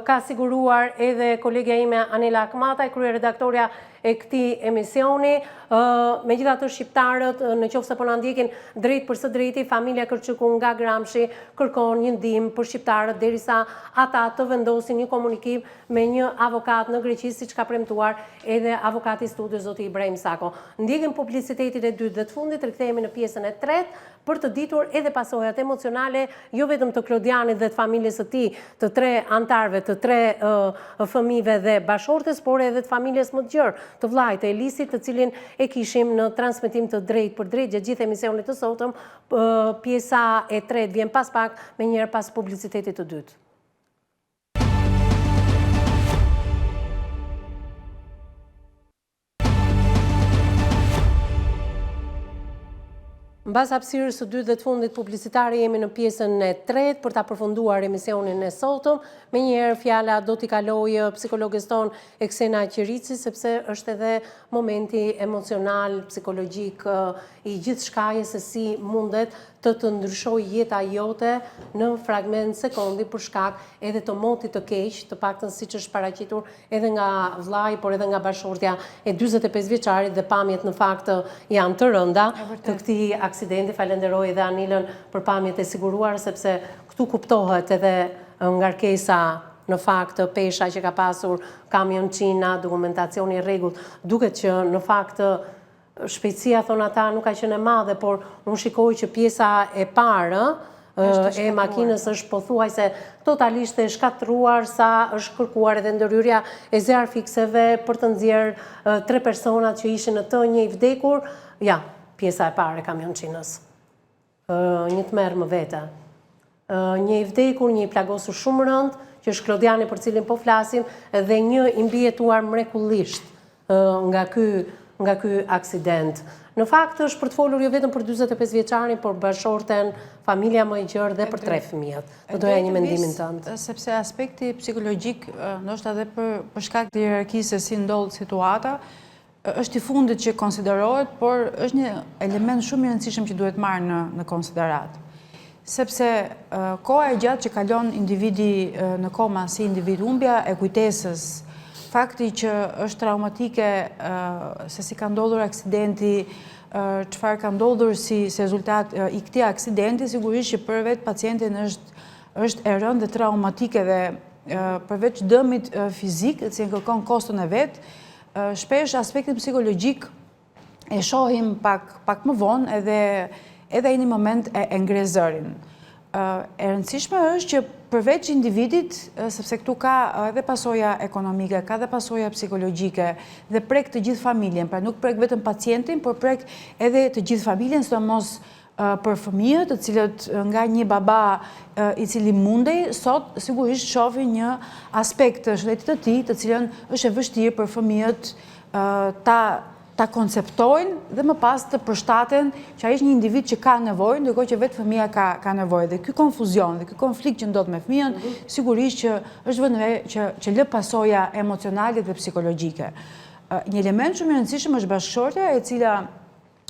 ka siguruar edhe kolegja ime Anela Akmata, krye redaktoria e këtij emisioni. Megjithatë shqiptarët, në qoftë se po na ndjekin drejt për së drejti, familja Kërçyku nga Gramshi kërkon një ndihmë për shqiptarët derisa ata të vendosin një komunikim me një avokat në Greqi, siç ka premtuar edhe avokati i studios zoti Ibrahim Sako. Ndjekim publicitetin e dytë dhe të fundit, rikthehemi në pjesën e tretë për të ditur edhe pasojat emocionale jo vetëm të Klodianit dhe të familjes së tij, të 3 antarëve, të 3 fëmijëve dhe bashortes, por edhe të familjes më të gjerë, të vllajt e Elisit, të cilin e kishim në transmetim të drejt për drejt gjatë gjithë emisionit të sotëm. Pjesa e tretë vjen pas pak, me njëherë pas publicitetit të dytë. Mbas hapësirës së dytë dhe të fundit publicitare, jemi në pjesën e tretë për ta përfunduar emisionin e sotëm. Menjëherë fjala do t'i kalojë psikologës tonë Eksena Qirici, sepse është edhe momenti emocional, psikologjik i gjithçkaje, se si mundet të ndryshojë jeta jote në fragment sekundi për shkak edhe të motit të keq, të paktën siç është paraqitur edhe nga vllai, por edhe nga bashortja e 45 vjeçarit, dhe pamjet në fakt janë të rënda të këtij aksidenti. Falenderoj edhe Anilën për pamjet e siguruar, sepse këtu kuptohet edhe ngarkesa në fakt pesha që ka pasur kamionçina, dokumentacioni i rregullt. Duket që në fakt shpejtësia, thon ata, nuk ka qenë e madhe, por unë shikoj që pjesa e parë e makinës është pothuajse totalisht e shkatruar, sa është kërkuar edhe ndërhyrja e zjarfikseve për të nxjerrë 3 personat që ishin në të, një i vdekur. Ja, pjesa e parë e kamionçinës. Një tmerr më vete. Një i vdekur, një i plagosur shumë rënd, që është Klodiani për cilin po flasim, dhe një i mbijetuar mrekullisht nga ky aksident. Në fakt është për të folur jo vetëm për 45 vjeçarin, por bashorten, familja më e gjerë dhe për 3 fëmijët. Do doja një mendimin tënd. Sepse aspekti psikologjik, ndoshta edhe për shkak të hierarkisë se si ndodh situata, është i fundit që konsiderohet, por është një element shumë i rëndësishëm që duhet marrë në konsiderat. Sepse koha e gjatë që kalon individi në koma si individ, humbja e kujtesës, fakti që është traumatike, se si ka ndodhur aksidenti, çfarë ka ndodhur si rezultat i këtij aksidenti, sigurisht që për vetë pacientin është e rëndë dhe traumatike, dhe përveç dëmit fizik, që kërkon kostën e vet, shpesh aspektin psikologjik e shohim pak më vonë, edhe ai në moment e ngre zërin. E rëndësishme është që përveç individit, sepse këtu ka edhe pasoja ekonomike, ka edhe pasoja psikologjike dhe prek të gjithë familjen, pra nuk prek vetëm pacientin, por prek edhe të gjithë familjen, sidomos për fëmijët, të cilët nga një baba i cili mundej, sot sigurisht shohin një aspekt të shëndetit të tij, të cilën është e vështirë për fëmijët ta konceptojnë dhe më pas të përshtaten që ai është një individ që ka nevojë, ndërkohë që vetë fëmia ka nevojë. Dhe ky konfuzion dhe ky konflikt që ndodh me fëmijën, sigurisht që është vënë që lë pasoja emocionale dhe psikologjike. Një element shumë i rëndësishëm është bashkëshortja, e cila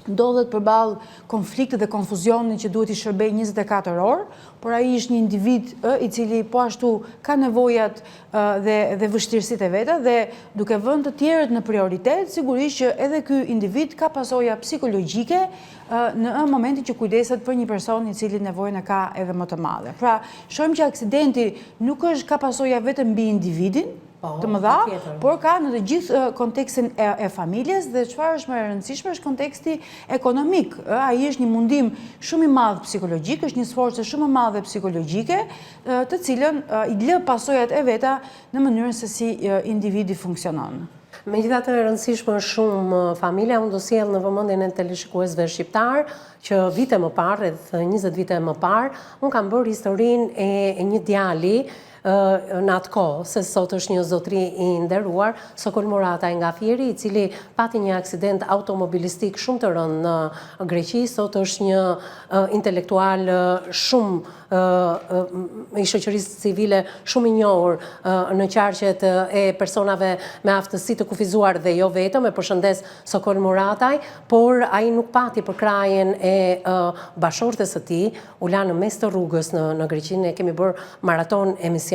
ndodhet përballë konfliktit dhe konfuzionit që duhet i shërbejë 24 orë, por ai është një individ i cili po ashtu ka nevojat dhe vështirësitë e veta dhe duke vënë të tjerët në prioritet, sigurisht që edhe ky individ ka pasoja psikologjike në momentin që kujdeset për një person i cili nevojën e ka edhe më të madhe. Pra, shohim që aksidenti nuk ka pasoja vetëm mbi individin, të mëdha, por ka në të gjithë kontekstin e familjes dhe çfarë është më e rëndësishme është konteksti ekonomik. Ai është një mundim shumë i madh psikologjik, është një sforcë shumë e madhe psikologjike, të cilën i lë pasojat e veta në mënyrën se si individi funksionon. Megjithatë e rëndësishme është shumë familja, unë do sjell në vëmendjen e televizionistëve shqiptar që vite më parë, rreth 20 vite më parë, unë kam bërë historinë e një djali në atë kohë, se sot është një zotëri i nderuar, Sokol Murataj nga Fieri, i cili pati një aksident automobilistik shumë të rëndë në Greqi, sot është një intelektual shumë i shoqërisë civile shumë i njohur në qarqet e personave me aftësi të kufizuar dhe jo vetëm, e përshëndes Sokol Murataj, por ai nuk pati për krajen e bashortes së tij, u la në mes të rrugës në Greqi, ne kemi bërë maraton emisionesh,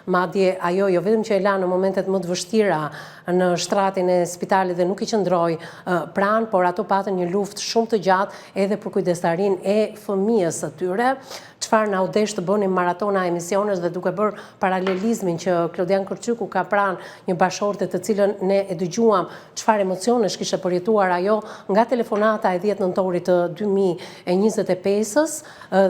madje ajo jo vetëm që e la në momentet më të vështira në shtratin e spitalit dhe nuk i qëndroi pranë, por ato patën një luftë shumë të gjatë edhe për kujdestarinë e fëmijës së tyre. Çfarë na u desh të bënim maratona emisionesh dhe duke bërë paralelizmin që Klodian Kërçyku ka pranë një bashorte të cilën ne e dëgjuam çfarë emocionesh kishte përjetuar ajo nga telefonata e 10 nëntorit të 2025-s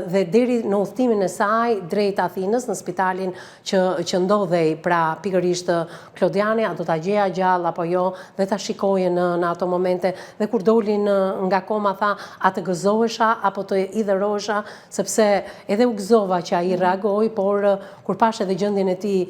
dhe deri në udhëtimin e saj drejt Athinës në spitalin që ndodhej pra pikërisht Klodiani, a do ta gjeja gjallë apo jo, dhe ta shikoje në ato momente dhe kur dolin nga koma tha a të gëzohesha apo të idhërohesha, sepse edhe u gëzova që ai reagoi, por kur pash edhe gjendjen e tij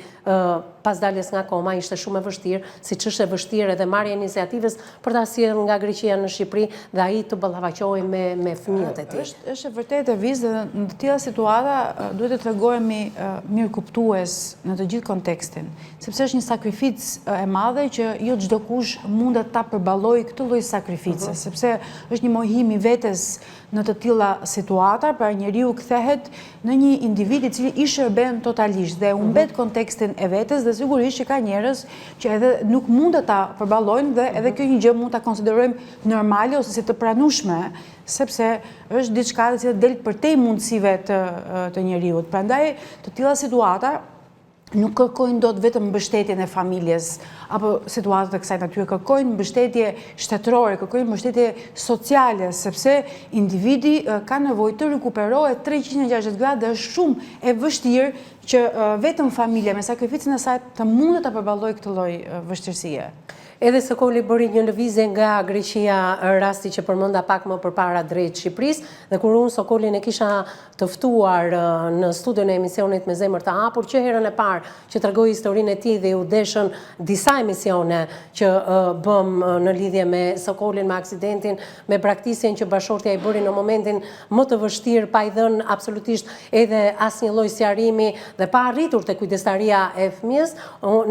pas daljes nga koma ishte shumë e vështirë, siç është e vështirë edhe marrja e iniciativës për ta sjellë nga Greqia në Shqipëri dhe ai të ballafaqohej me fëmijët e tij. Është e vërtetë viz dhe në të tilla situata duhet të tregojemi mirëkuptues në të gjithë kontekstin, sepse është një sakrificë e madhe që jo çdo kush mundet ta përballojë këtë lloj sakrifice, sepse është një mohim i vetes në të tilla situata, pra njeriu kthehet në një individ i cili i shërben totalisht dhe u mbet kontekstin e vetes dhe sigurisht që ka njerëz që edhe nuk mund të ta përballojnë dhe edhe kjo një gjë mund ta konsiderojmë normale ose si të pranueshme, sepse është diçka që del përtej mundësive të njeriu. Prandaj të tilla situata nuk kërkojnë dot vetëm mbështetjen e familjes apo situata të kësaj natyre, kërkojnë mbështetje shtetërore, kërkojnë mbështetje sociale, sepse individi ka nevojë të rikuperohet 360 gradë dhe është shumë e vështirë që vetëm familja me sakrificën e saj të mundet ta përballojë këtë lloj vështirësie. Edhe Sokoli bëri një lëvizje nga Greqia, rasti që përmenda pak më përpara drejt Shqipërisë, dhe kur unë Sokolin e kisha të ftuar në studion e emisionit Me Zemër të Hapur, që herën e parë që tregoi historinë e tij dhe u deshën disa emisione që bëm në lidhje me Sokolin, me aksidentin, me braktisjen që bashortja i bëri në momentin më të vështirë, pa i dhënë absolutisht edhe asnjë lloj sqarimi dhe pa arritur te kujdestaria e fëmijës.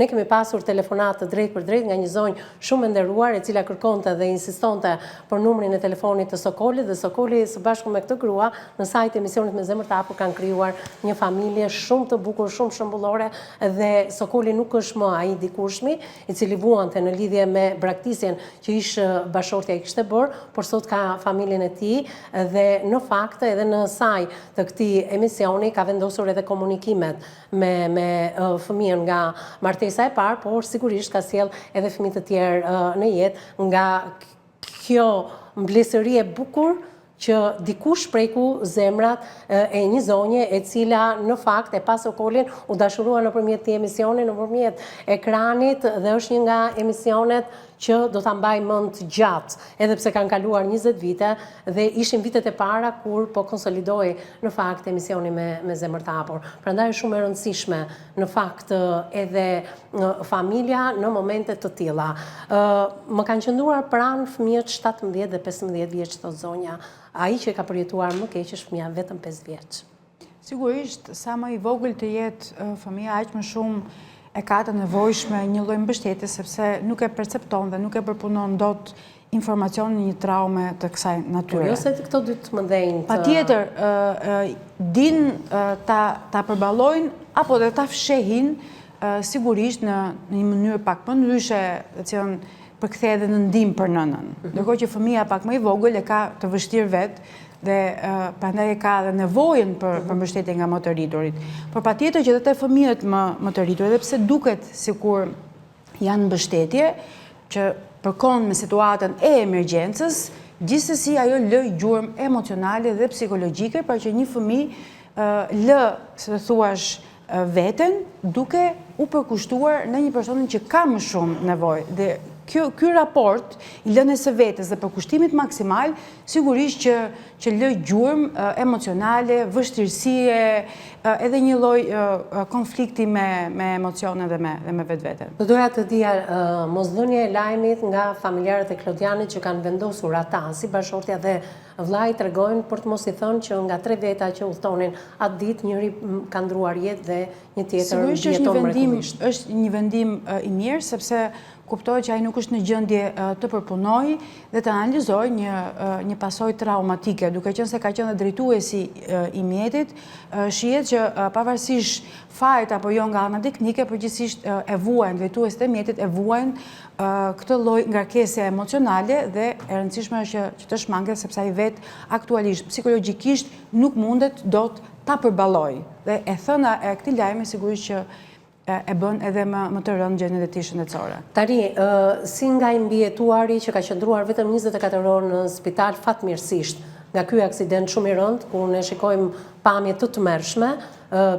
Ne kemi pasur telefonat të drejt për drejt nga një zonjë shumë e nderuar e cila kërkonte dhe insistonte për numrin e telefonit të Sokolit dhe Sokoli së bashku me këtë grua në sajt e emisionit Me Zemër të Hapur kanë krijuar një familje shumë të bukur, shumë shembullore dhe Sokoli nuk është më ai dikushmi i cili vuante në lidhje me braktisjen që ish bashortja i kishte bërë, por sot ka familjen e tij dhe në fakt edhe në saj të këtij emisioni ka vendosur edhe komunikimet me fëmijën nga martesa e parë, por sigurisht ka sjell edhe fëmijë të tjerë në jetë nga kjo mbledhëri e bukur që dikush preku zemrat e një zonje e cila në fakt e pas okollin u dashurua nëpërmjet këtij emisioni, nëpërmjet ekranit dhe është një nga emisionet që do ta mbaj mend gjatë, edhe pse kanë kaluar 20 vite dhe ishin vitet e para kur po konsolidoi në fakt emisioni me zemër të hapur. Prandaj është shumë e rëndësishme në fakt edhe familja në momente të tilla. Më kanë qëndruar pranë fëmijët 17 dhe 15 vjeç të zonja. Ai që ka përjetuar më keq është fëmia vetëm 5 vjeç. Sigurisht, sa më i vogël të jetë fëmia, aq më shumë e ka të nevojshme një lloj mbështetje, sepse nuk e percepton dhe nuk e përpunon dot informacionin një traume të kësaj natyre. Jo se këto dy të mëdhenj. Patjetër, din ta përballojnë apo dhe ta fshehin sigurisht në një mënyrë pak më ndryshe, të cilën përkthej edhe në ndihmë për nënën. Ndërkohë që fëmia pak më i vogël e ka të vështirë vetë dhe prandaj e ka edhe nevojën për mbështetje nga më të rriturit. Por patjetër që edhe te fëmijët më të rritur, edhe pse duket sikur janë mbështetje që përkon me situatën e emergjencës, gjithsesi ajo lë gjurmë emocionale dhe psikologjike për që një fëmijë lë, se të thuash, veten duke u përkushtuar në një personin që ka më shumë nevojë. Dhe ky raport i lënies së vetes dhe përkushtimit maksimal sigurisht që lë gjurmë emocionale, vështirësie, edhe një lloj konflikti me emocione dhe me vetveten. Do doja të dija mosdhënie e lajmit nga familjarët e Klodianit që kanë vendosur ata, si bashortja dhe vllai tregojnë për të mos i thënë që nga 3 veta që udhtonin atë ditë, njëri ka ndruar jetë dhe një tjetër jeton mrekullisht. Është një vendim i mirë sepse kuptohet që ai nuk është në gjendje të përpunojë dhe të analizojë një pasojë traumatike, duke qenë se ka qenë drejtuesi i mjetit, shihet që pavarësisht fajt apo jo nga ana teknike, përgjithsisht e vuajnë drejtuesit e mjetit e vuajnë këtë lloj ngarkese emocionale dhe e rëndësishme është që të shmanget sepse ai vet aktualisht psikologjikisht nuk mundet dot ta përballojë. Dhe e thëna e këtij lajmi sigurisht që e bën edhe më të rëndë gjendjen e tij shëndetësore. Tani, si nga i mbijetuari që ka qëndruar vetëm 24 orë në spital fatmirësisht nga ky aksident shumë i rënd, ku ne shikojmë pamje të tmerrshme,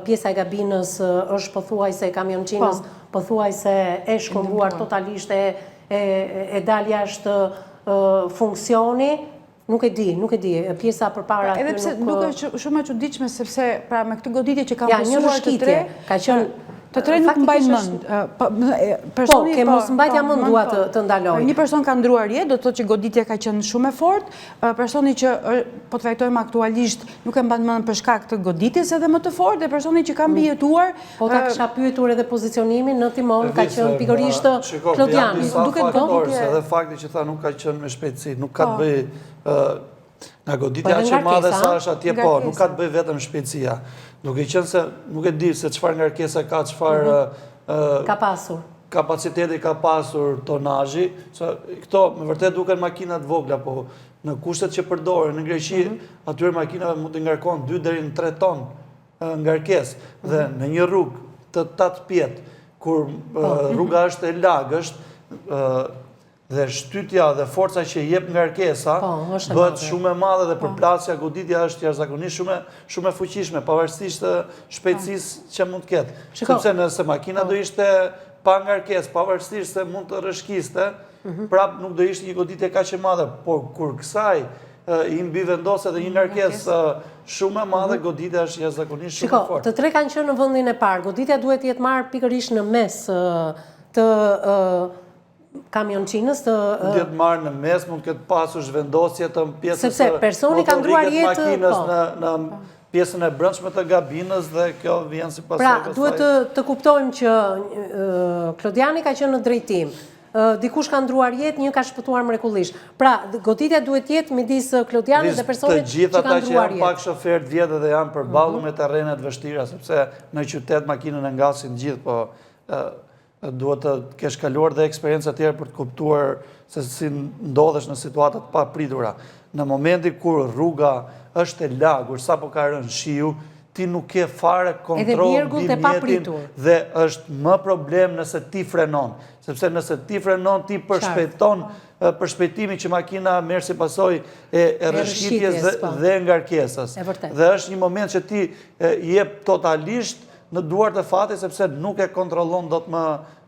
pjesa e kabinës është pothuajse kamionçinës, pothuajse e shkumbuar totalisht e dal jashtë funksioni. Nuk e di, pjesa përpara edhe pse duket shumë e çuditshme sepse pra me këtë goditje që kanë pasur të tre, ka qenë të tre nuk mbajnë mend. Po, ke mos mbajtja mend dua të ndaloj. Një person ka ndruar jetë, do të thotë që goditja ka qenë shumë e fortë. Personi që po trajtojmë aktualisht nuk e mban mend për shkak të goditjes edhe më të fortë, dhe personi që ka mbijetuar. Po ta kisha pyetur edhe pozicionimin në timon ka qenë pikërisht Klodiani. Duket goditje edhe fakti që tha nuk ka qenë me shpejtësi, nuk ka të bëjë nga goditja që madhe sa është atje, po, nuk ka të bëjë vetëm shpejtësia. Duke qenë se nuk e di se çfarë ngarkesa ka, çfarë ka pasur. Kapaciteti ka pasur tonazhi, se këto me vërtet duken makina të vogla, po në kushtet që përdoren në Greqi, atyre makinave mund të ngarkojnë 2 deri në 3 ton ngarkesë. Dhe në një rrugë të 8 pjet, kur rruga është e lagësht, dhe shtytja dhe forca që jep ngarkesa bëhet shumë e madhe dhe përplasja goditja është jashtëzakonisht shumë e fuqishme, pavarësisht shpejtësisë që mund të ketë. Sepse nëse makina do ishte pa ngarkesë, pavarësisht se mund të rrëshqiste, prap nuk do ishte një goditje kaq e madhe, por kur kësaj i mbi vendoset dhe një ngarkesë shumë e madhe, goditja është jashtëzakonisht shumë e fortë. Të tre kanë qenë në vendin e parë. Goditja duhet të jetë marrë pikërisht në mes të kamionçinës të Ndjet marrë në mes, mund këtë pasur zhvendosje të pjesës sepse personi ka ndruar jetë në pjesën e brendshme të gabinës dhe kjo vjen si pasojë. Pra, duhet të kuptojmë që Klodiani ka qenë në drejtim. Dikush ka ndruar jetë, një ka shpëtuar mrekullisht. Pra, goditja duhet jetë midis Klodianit dhe personit që ka ndruar jetë. Të gjithë ata që janë pak shofertë vjetë dhe janë përballur me terrenet vështira, sepse në qytet makinën e ngasin gjithë, po duhet të kesh kaluar dhe eksperiencë tjera për të kuptuar se si ndodhesh në situatat pa pritura. Në momenti kur rruga është e lagur, sapo ka rënë shiu, ti nuk ke fare kontrol virgullt e mbi papritur. mjetin dhe është më problem nëse ti frenon. Sepse nëse ti frenon, ti përshpejton përshpejtimi që makina merr si pasojë e rrëshqitjes dhe ngarkesës. Dhe është një moment që ti jep totalisht në duart e fatit, sepse nuk e kontrollon dot më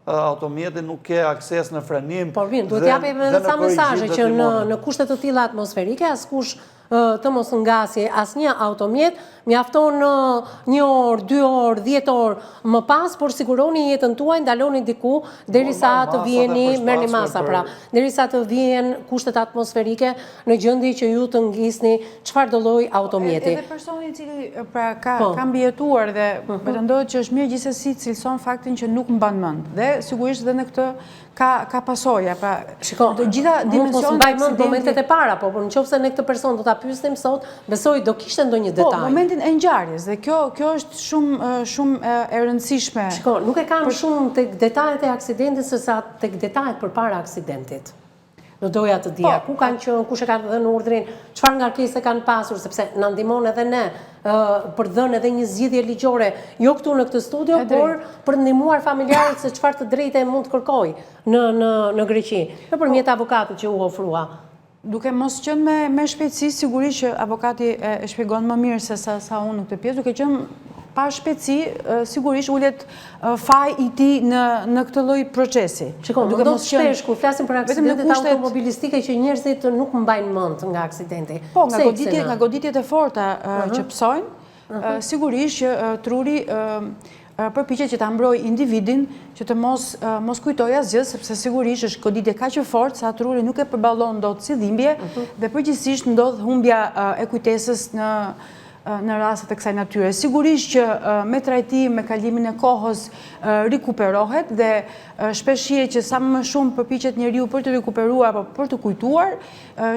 automjetin, nuk ke akses në frenim. Por mirë, duhet japim edhe ca mesazhe që në kushte të tilla atmosferike askush të mos ngasi asnjë automjet, mjafton 1 orë, 2 orë, 10 orë më pas, por siguroni jetën tuaj, ndaloni diku derisa të vjeni, merrni masa pra, derisa të vjen kushtet atmosferike në gjendje që ju të ngisni çfarëdo lloj automjeti. Edhe personi i cili pra ka mbijetuar dhe pretendohet që është mirë gjithsesi cilëson faktin që nuk mban mend. Dhe sigurisht edhe në këtë ka pasoja, pra të gjitha dimensionet e aksidentit. Momentet e para, po nëse ne këtë person do ta pyesnim sot, besoj do kishte ndonjë detaj. Po, momentin e ngjarjes dhe kjo është shumë e rëndësishme. Shiko, nuk e kam shumë tek detajet e aksidentit sesa tek detajet përpara aksidentit. Do doja të dija ku kanë qenë, kush e ka dhënë urdhrin, çfarë ngarkese kanë pasur, sepse na ndihmon edhe ne për dhënë edhe një zgjidhje ligjore, jo këtu në këtë studio, por për ndihmuar familjarët se çfarë të drejtë mund të kërkojë në Greqi, nëpërmjet avokatit që u ofrua. Duke mos qenë me shpejtësi, sigurisht që avokati e shpjegon më mirë se sa unë në këtë pjesë, duke qenë pa shpejtësi, sigurisht ulet faj i ti në këtë lloj procesi. Shiko, më do shpesh kur flasim për aksidentet automobilistike që njerëzit nuk mbajnë mend nga aksidenti. Po, nga goditjet e forta që psojnë, sigurisht që truri përpiqet që ta mbrojë individin, që të mos kujtojë asgjë, sepse sigurisht është goditje kaq e fortë sa truri nuk e përballon dot si dhimbje dhe përgjithsisht ndodh humbja e kujtesës në rastet e kësaj natyre. Sigurisht që me trajtim, me kalimin e kohës rikuperohet dhe shpesh shihet që sa më shumë përpiqet njeriu për të rikuperuar apo për të kujtuar,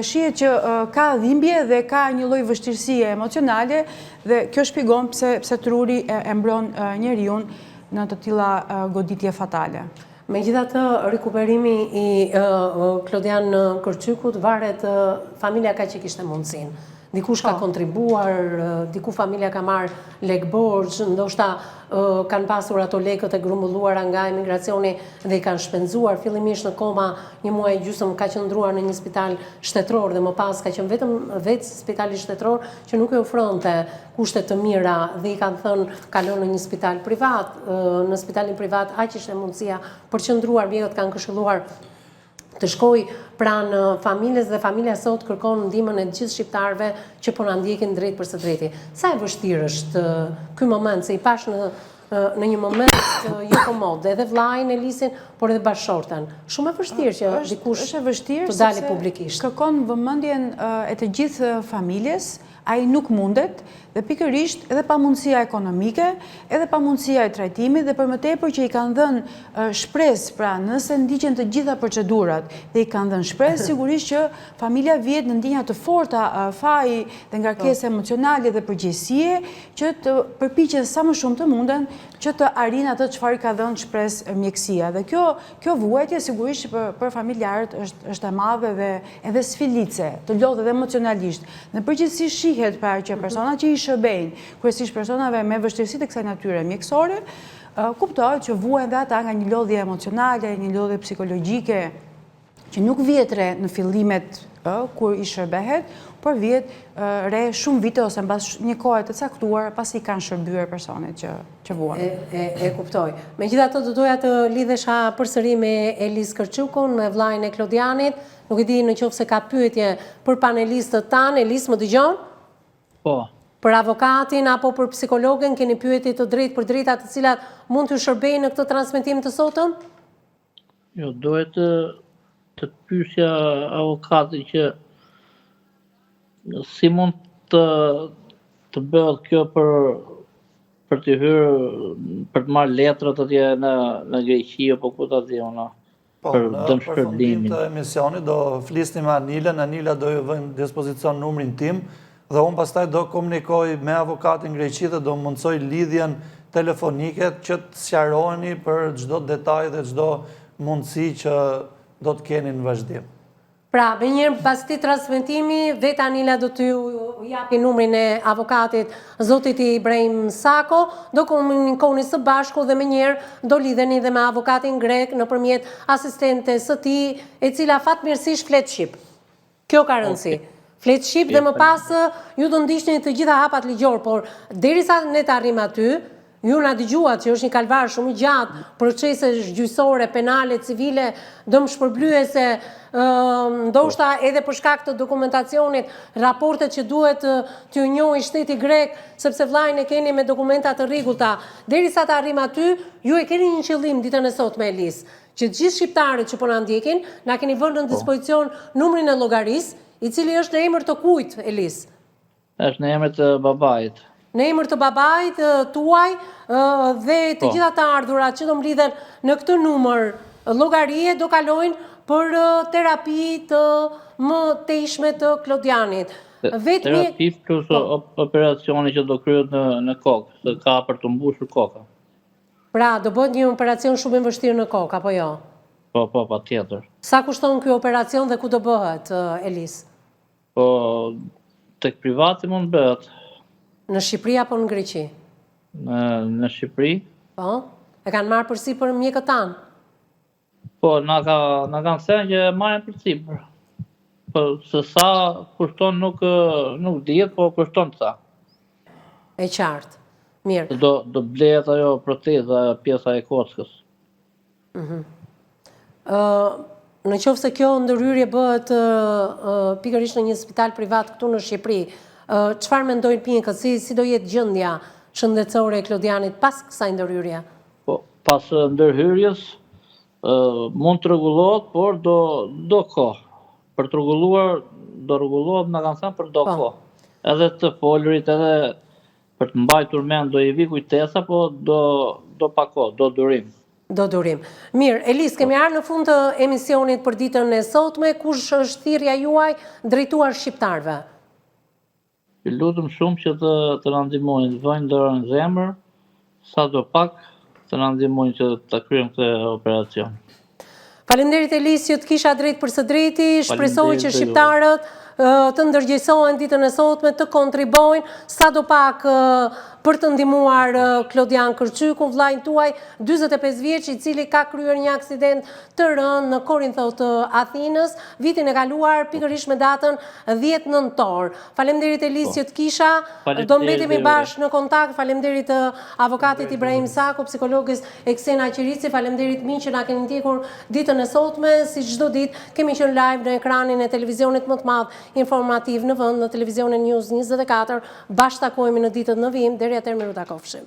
shihet që ka dhimbje dhe ka një lloj vështirësie emocionale dhe kjo shpjegon pse truri e mbron njeriu në të tilla goditje fatale. Megjithatë, rikuperimi i Klodian Kërçykut varet familja ka që kishte mundësinë. Dikush ka kontribuar, diku familja ka marrë lek borxh, ndoshta kanë pasur ato lekët e grumbulluara nga emigracioni dhe i kanë shpenzuar fillimisht në koma 1 muaj e gjysmë, ka qëndruar në një spital shtetëror dhe më pas ka qenë vetëm vetë spitali shtetëror që nuk e ofronte kushte të mira dhe i kanë thënë kalon në një spital privat. Në spitalin privat aq ishte mundësia për qëndruar, mjekët kanë këshilluar të shkoj pranë familjes dhe familja sot kërkon ndihmën e gjithë shqiptarëve që po na ndjekin drejt për së drejti. Sa e vështirë është ky moment, se i pash në një moment jo komod, edhe vllajën Elisin, por edhe bashkëshorten. Shumë e vështirë që dikush të dalë publikisht. Kërkon vëmendjen e të gjithë familjes, ai nuk mundet dhe pikërisht edhe pamundësia ekonomike, edhe pamundësia e trajtimit dhe për më tepër që i kanë dhënë shpresë, pra nëse ndiqen të gjitha procedurat dhe i kanë dhënë shpresë, sigurisht që familja vjet në ndjenja të forta faji dhe ngarkesë emocionale dhe përgjegjësie që të përpiqen sa më shumë të munden që të arrijnë atë çfarë ka dhënë shpresë mjekësia. Dhe kjo vuajtje sigurisht për familjarët është e madhe dhe edhe sfidlice, të lodhë edhe emocionalisht. Në përgjithësi shihet pra që personat që i shërbejnë, kryesisht personave me vështirësi të kësaj natyre mjekësore, kuptohet që vuajnë dhe ata nga një lodhje emocionale, një lodhje psikologjike që nuk vjet re në fillimet kur i shërbehet, por vjet re shumë vite ose mbas një kohe të caktuar pasi kanë shërbyer personit që vuan. E kuptoj. Megjithatë do doja të lidhesha përsëri me Elis Kërçykun, me vllajën e Klodianit. Nuk e di nëse ka pyetje për panelistët tanë. Elis, më dëgjon? Po. Për avokatin apo për psikologën keni pyetje të drejtë për drejta të cilat mund të shërbejnë në këtë transmetim të sotëm? Jo, duhet të pyesja avokatin që si mund të bëhet kjo për të hyrë, për të marrë letrat atje në Greqi apo ku ta di unë. Po, në përfundim të emisionit do flisnim me Anilën, Anila do ju vënë në dispozicion numrin tim dhe unë pastaj do komunikoj me avokatin Greqi dhe do mundsoj lidhjen telefonike që të sqaroheni për çdo detaj dhe çdo mundësi që do të keni në vazhdim. Pra, me njërë pas këtij transmetimi, vetë Anila do t'ju japi numrin e avokatit zotit Ibrahim Sako, do komunikoni së bashku dhe me njerë do lidheni dhe me avokatin grek nëpërmjet asistentes së tij, e cila fatmirësisht flet shqip. Kjo ka rëndësi. Flet shqip dhe më pas ju do ndiqni të gjitha hapat ligjor, por derisa ne të arrim aty, ju na dëgjuat që është një kalvar shumë i gjatë, procese gjyqësore, penale, civile, dëmshpërblyese, ndoshta edhe për shkak të dokumentacionit, raportet që duhet t'ju njohë shteti grek, sepse vllajën e keni me dokumenta të rregullta. Derisa të arrim aty, ju e keni një qëllim ditën e sotme, Elis, që të gjithë shqiptarët që po na ndjekin, na keni vënë në dispozicion numrin e llogarisë, i cili është në emër të kujt, Elis? Është në emër të babait. Në emër të babait tuaj dhe të gjitha të ardhurat që do mblidhen në këtë numër llogarie do kalojnë për terapi të më tejshme të Klodianit. Terapi plus operacioni që do kryhet në kokë, se ka për të mbushur koka. Pra, do bëhet një operacion shumë i vështirë në kokë, apo jo? Po, patjetër. Sa kushton ky operacion dhe ku do bëhet, Elis? Po, tek privati mund bëhet. Në Shqipëri apo në Greqi? Në Shqipëri. Po? E kanë marrë përsipër mjekët tanë? Po, na kanë thënë që marrin përsipër. Po, se sa kushton nuk dihet, po kushton sa. E qartë. Mirë. Do blehet ajo proteza, pjesa e kockës. Në qoftë se kjo ndërhyrje bëhet pikërisht në një spital privat këtu në Shqipëri, çfarë mendojnë mjekët, si do jetë gjendja shëndetësore e Klodianit pas kësaj ndërhyrje? Po, pas ndërhyrjes mund të rregullohet, por do kohë. Për të rregulluar, do rregullohet, na kanë thënë për do kohë. Edhe të folurit, edhe për të mbajtur mend do i vi kujtesa, po do pa kohë, do durim. Do durim. Mirë, Elis, kemi ardhur në fund të emisionit për ditën e sotme. Kush është thirrja juaj drejtuar shqiptarëve? Lutem shumë që të na ndihmoni, të vënë dorën në zemër, sadopak të na ndihmoni që ta kryejmë këtë operacion. Faleminderit Elis që të kisha drejt për së drejti, shpresoj që shqiptarët të ndërgjegjësohen ditën e sotme, të kontribojnë sadopak për të ndihmuar Klodian Kërçykun, vllajën tuaj 45 vjeç, i cili ka kryer një aksident të rënd në Korinto të Athinës vitin e kaluar pikërisht me datën 10 nëntor. Faleminderit Elis që të kisha, do mbetemi bashkë në kontakt. Faleminderit avokatit Ibrahim Sako, psikologës Eksena Qirici, faleminderit miq që na keni ndjekur ditën e sotme. Si çdo ditë kemi qenë live në ekranin e televizionit më të madh informativ në vend, në televizionin News 24. Bashkë takohemi në ditët në vijim. Deri atëherë, miru takofshim.